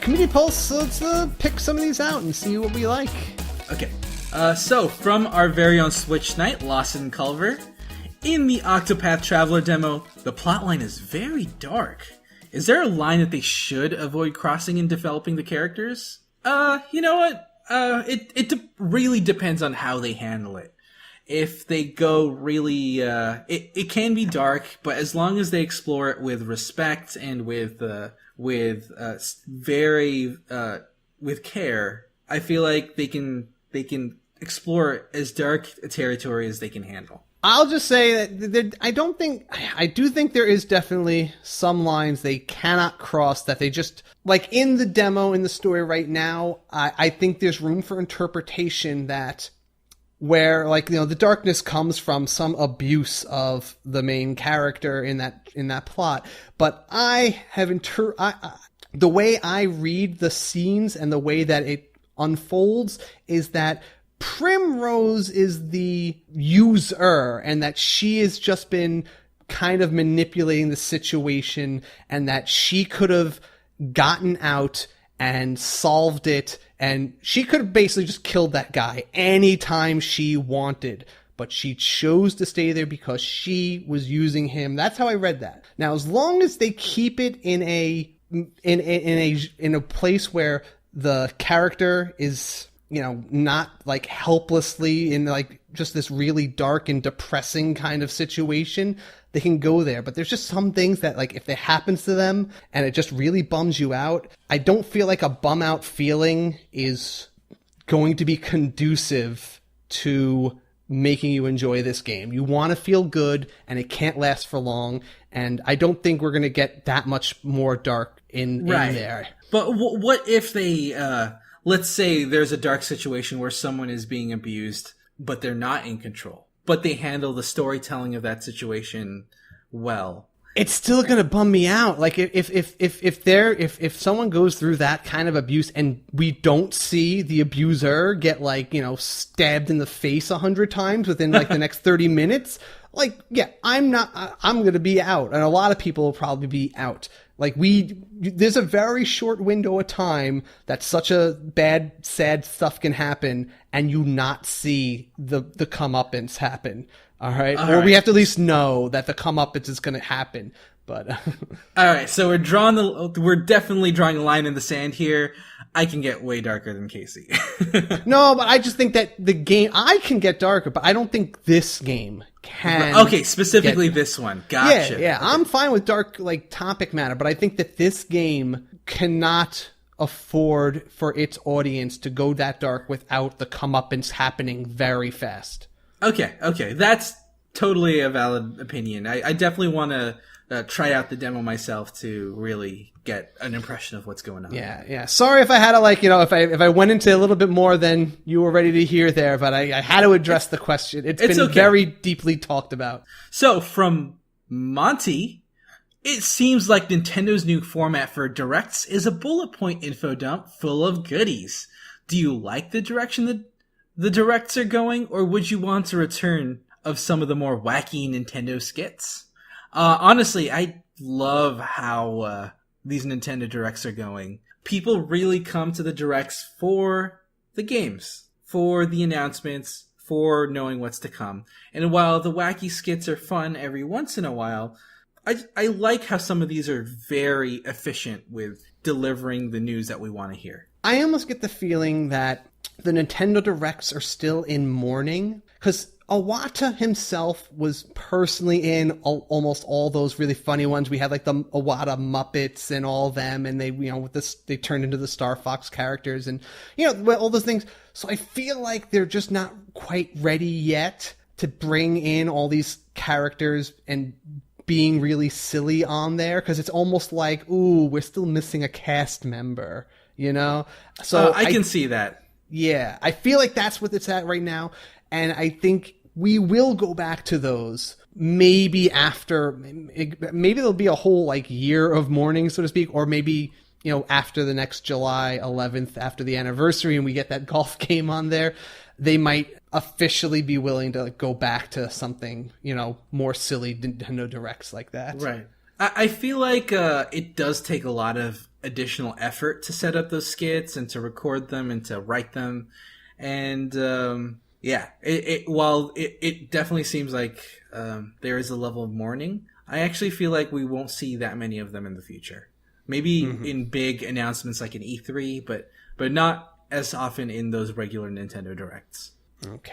Community Pulse, let's pick some of these out and see what we like. Okay, so from our very own Switch Knight, Lawson Culver, in the Octopath Traveler demo, the plotline is very dark. Is there a line that they should avoid crossing in developing the characters? You know what? It really depends on how they handle it. If they go really, it can be dark, but as long as they explore it with respect and with care, I feel like they can explore as dark a territory as they can handle. I'll just say that I do think there is definitely some lines they cannot cross that they just, like in the demo, in the story right now, I think there's room for interpretation that where, like, you know, the darkness comes from some abuse of the main character in that plot. But I have the way I read the scenes and the way that it unfolds is that Primrose is the user and that she has just been kind of manipulating the situation and that she could have gotten out and solved it, and she could have basically just killed that guy anytime she wanted, but she chose to stay there because she was using him. That's how I read that. Now, as long as they keep it in a place where the character is, you know, not like helplessly in like just this really dark and depressing kind of situation, they can go there. But there's just some things that, like, if it happens to them and it just really bums you out, I don't feel like a bum out feeling is going to be conducive to making you enjoy this game. You want to feel good, and it can't last for long. And I don't think we're going to get that much more dark in there. But what if they, let's say there's a dark situation where someone is being abused, but they're not in control, but they handle the storytelling of that situation well. It's still gonna bum me out. Like if someone goes through that kind of abuse and we don't see the abuser get, like, you know, stabbed in the face 100 times within like the next 30 minutes, like, yeah, I'm gonna be out, and a lot of people will probably be out. Like, there's a very short window of time that such a bad, sad stuff can happen, and you not see the comeuppance happen. All right, we have to at least know that the comeuppance is going to happen. But all right, so we're definitely drawing a line in the sand here. I can get way darker than Casey. No, but I just think that the game, I can get darker, but I don't think this game can. Okay, specifically this one. Gotcha. Yeah, okay. I'm fine with dark, like, topic matter, but I think that this game cannot afford for its audience to go that dark without the comeuppance happening very fast. Okay. That's totally a valid opinion. I definitely want to try out the demo myself to really get an impression of what's going on. Yeah. Sorry if I had to, like, if I went into a little bit more than you were ready to hear there, but I had to address the question. It's been okay. very deeply talked about. So from Monty, it seems like Nintendo's new format for Directs is a bullet point info dump full of goodies. Do you like the direction that the Directs are going, or would you want a return of some of the more wacky Nintendo skits? Honestly, I love how these Nintendo Directs are going. People really come to the Directs for the games, for the announcements, for knowing what's to come. And while the wacky skits are fun every once in a while, I like how some of these are very efficient with delivering the news that we want to hear. I almost get the feeling that the Nintendo Directs are still in mourning, because Iwata himself was personally in almost all those really funny ones. We had like the Iwata Muppets and all of them, and they, with this, they turned into the Star Fox characters and, all those things. So I feel like they're just not quite ready yet to bring in all these characters and being really silly on there, because it's almost like, ooh, we're still missing a cast member, So I can see that. Yeah, I feel like that's what it's at right now. And I think we will go back to those maybe there'll be a whole like year of mourning, so to speak, or maybe, after the next July 11th, after the anniversary, and we get that golf game on there, they might officially be willing to go back to something, more silly Nintendo Directs like that. Right. I feel like it does take a lot of additional effort to set up those skits and to record them and to write them. And while it definitely seems like there is a level of mourning, I actually feel like we won't see that many of them in the future. Maybe in big announcements like an E3, but not as often in those regular Nintendo Directs. Okay.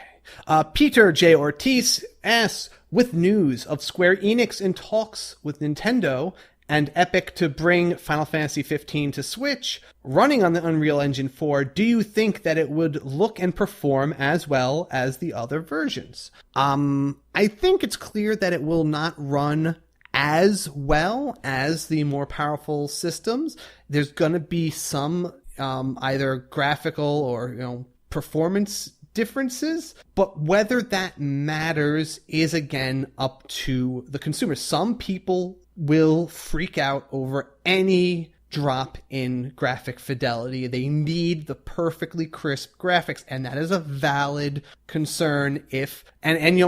Peter J. Ortiz asks, with news of Square Enix in talks with Nintendo and Epic to bring Final Fantasy 15 to Switch, running on the Unreal Engine 4, do you think that it would look and perform as well as the other versions? I think it's clear that it will not run as well as the more powerful systems. There's going to be some either graphical or performance differences, but whether that matters is again up to the consumer. Some people will freak out over any drop in graphic fidelity. They need the perfectly crisp graphics, and that is a valid concern.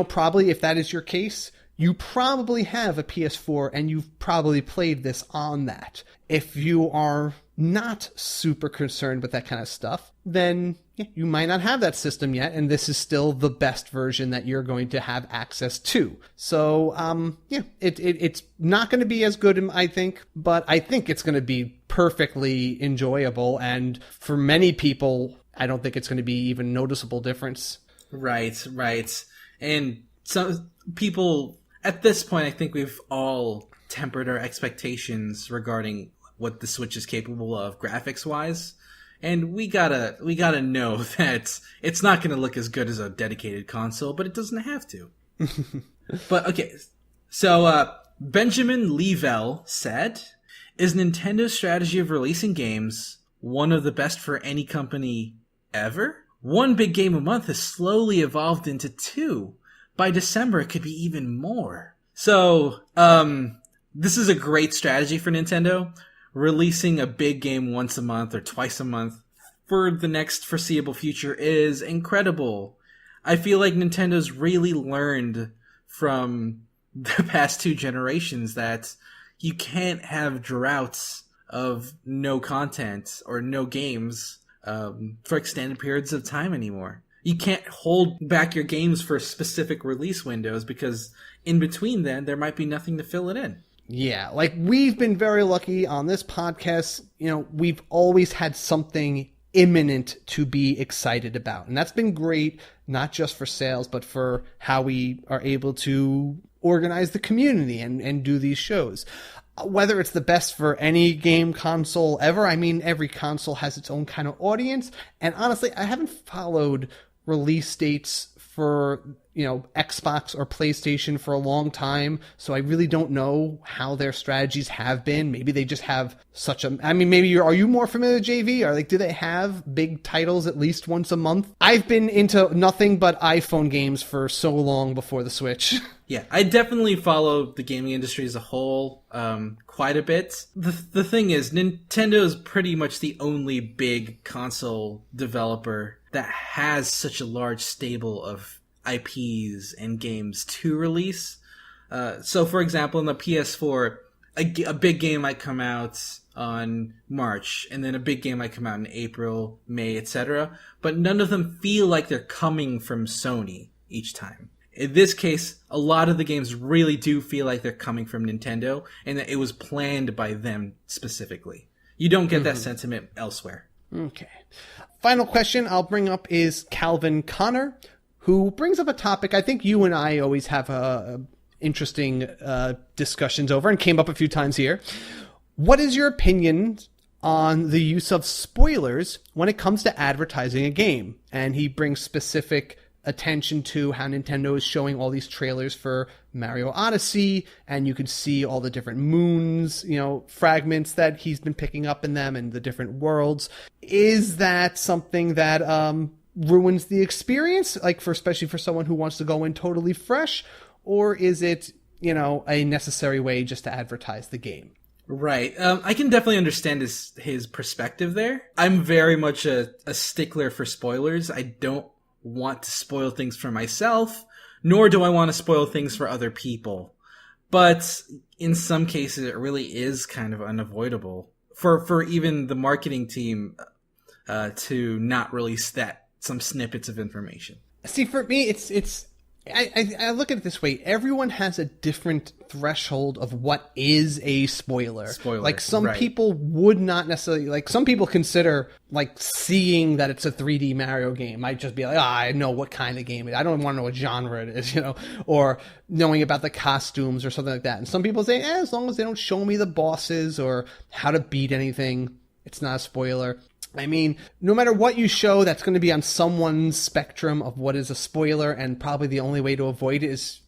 Probably if that is your case, you probably have a PS4 and you've probably played this on that. If you are not super concerned with that kind of stuff, then you might not have that system yet, and this is still the best version that you're going to have access to. So, it's not going to be as good, I think, but I think it's going to be perfectly enjoyable, and for many people, I don't think it's going to be even noticeable difference. Right. And some people, at this point, I think we've all tempered our expectations regarding what the Switch is capable of graphics-wise. And we gotta know that it's not gonna look as good as a dedicated console, but it doesn't have to. But okay, so Benjamin Levell said, "Is Nintendo's strategy of releasing games one of the best for any company ever? One big game a month has slowly evolved into two. By December, it could be even more." So, this is a great strategy for Nintendo. Releasing a big game once a month or twice a month for the next foreseeable future is incredible. I feel like Nintendo's really learned from the past two generations that you can't have droughts of no content or no games for extended periods of time anymore. You can't hold back your games for specific release windows because in between then there might be nothing to fill it in. Yeah, like we've been very lucky on this podcast. We've always had something imminent to be excited about. And that's been great, not just for sales, but for how we are able to organize the community and do these shows. Whether it's the best for any game console ever, I mean, every console has its own kind of audience. And honestly, I haven't followed release dates for Xbox or PlayStation for a long time, so I really don't know how their strategies have been. Maybe they just have maybe are you more familiar with JV? Or do they have big titles at least once a month? I've been into nothing but iPhone games for so long before the Switch. Yeah, I definitely follow the gaming industry as a whole quite a bit. The thing is, Nintendo is pretty much the only big console developer that has such a large stable of IPs and games to release. So, for example, in the PS4, a big game might come out on March, and then a big game might come out in April, May, etc. But none of them feel like they're coming from Sony each time. In this case, a lot of the games really do feel like they're coming from Nintendo, and that it was planned by them specifically. You don't get that sentiment elsewhere. Okay. Final question I'll bring up is Calvin Connor, who brings up a topic I think you and I always have interesting discussions over and came up a few times here. What is your opinion on the use of spoilers when it comes to advertising a game? And he brings specific attention to how Nintendo is showing all these trailers for Mario Odyssey, and you can see all the different moons, fragments that he's been picking up in them and the different worlds. Is that something that ruins the experience, especially for someone who wants to go in totally fresh, or is it, a necessary way just to advertise the game? Right. I can definitely understand his perspective there. I'm very much a stickler for spoilers. I don't want to spoil things for myself, nor do I want to spoil things for other people. But in some cases, it really is kind of unavoidable for even the marketing team to not release some snippets of information. See, for me, I look at it this way. Everyone has a different threshold of what is a spoiler. Some people would not necessarily, some people consider, seeing that it's a 3D Mario game might just be I know what kind of game it is. I don't want to know what genre it is, or knowing about the costumes or something like that. And some people say, as long as they don't show me the bosses or how to beat anything, it's not a spoiler. I mean, no matter what you show, that's going to be on someone's spectrum of what is a spoiler, and probably the only way to avoid it is,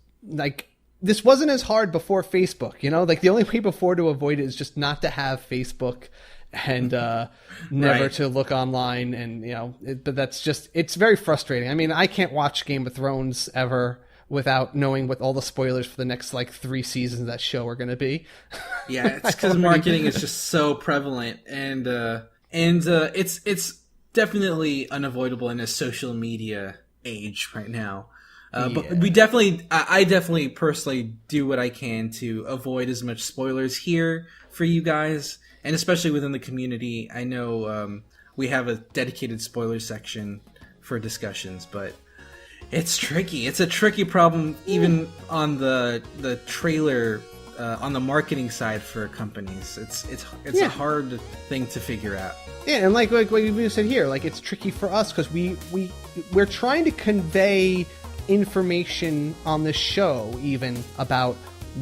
this wasn't as hard before Facebook, the only way before to avoid it is just not to have Facebook and never to look online, and, but that's just, it's very frustrating. I mean, I can't watch Game of Thrones ever without knowing what all the spoilers for the next 3 seasons of that show are going to be. Yeah, it's because marketing is just so prevalent, and it's definitely unavoidable in a social media age right now. But I definitely personally do what I can to avoid as much spoilers here for you guys, and especially within the community. I know we have a dedicated spoiler section for discussions, but it's tricky. It's a tricky problem even on the trailer. On the marketing side for companies, it's a hard thing to figure out. Yeah, and like what you said here, it's tricky for us because we're trying to convey information on this show even about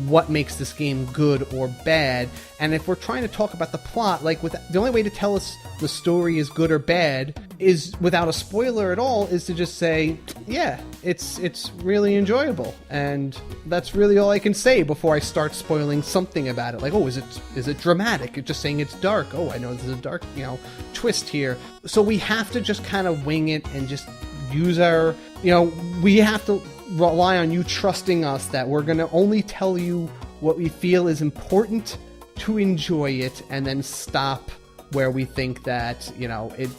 what makes this game good or bad. And if we're trying to talk about the plot, the only way to tell us the story is good or bad is without a spoiler at all, is to just say, yeah, it's really enjoyable. And that's really all I can say before I start spoiling something about it. Is it dramatic? Just saying it's dark. Oh, I know there's a dark, twist here. So we have to just kind of wing it and just use our, we have to rely on you trusting us that we're going to only tell you what we feel is important to enjoy it, and then stop where we think that,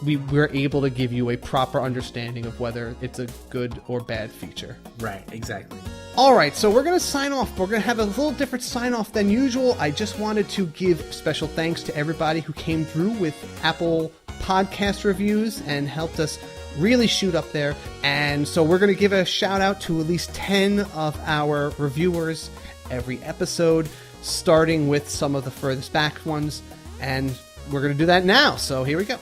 we're able to give you a proper understanding of whether it's a good or bad feature. Right, exactly. All right, so we're going to sign off. We're going to have a little different sign off than usual. I just wanted to give special thanks to everybody who came through with Apple Podcast reviews and helped us really shoot up there. And so we're going to give a shout out to at least 10 of our reviewers every episode. starting with some of the furthest back ones, and we're going to do that now. So here we go.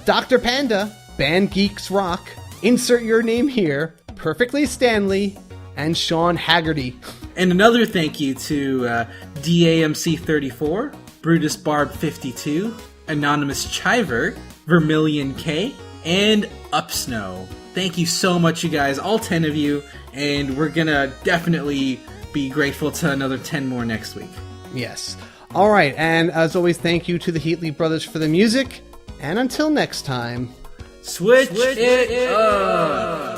Dr. Panda, Band Geeks Rock, insert your name here, Perfectly Stanley, and Sean Haggerty. And another thank you to DAMC34, Brutus Barb 52, Anonymous Chiver, Vermilion K, and Upsnow. Thank you so much, you guys, all 10 of you, and we're gonna definitely be grateful to another 10 more next week. Yes. All right, and as always, thank you to the Heatley Brothers for the music, and until next time, Switch it up!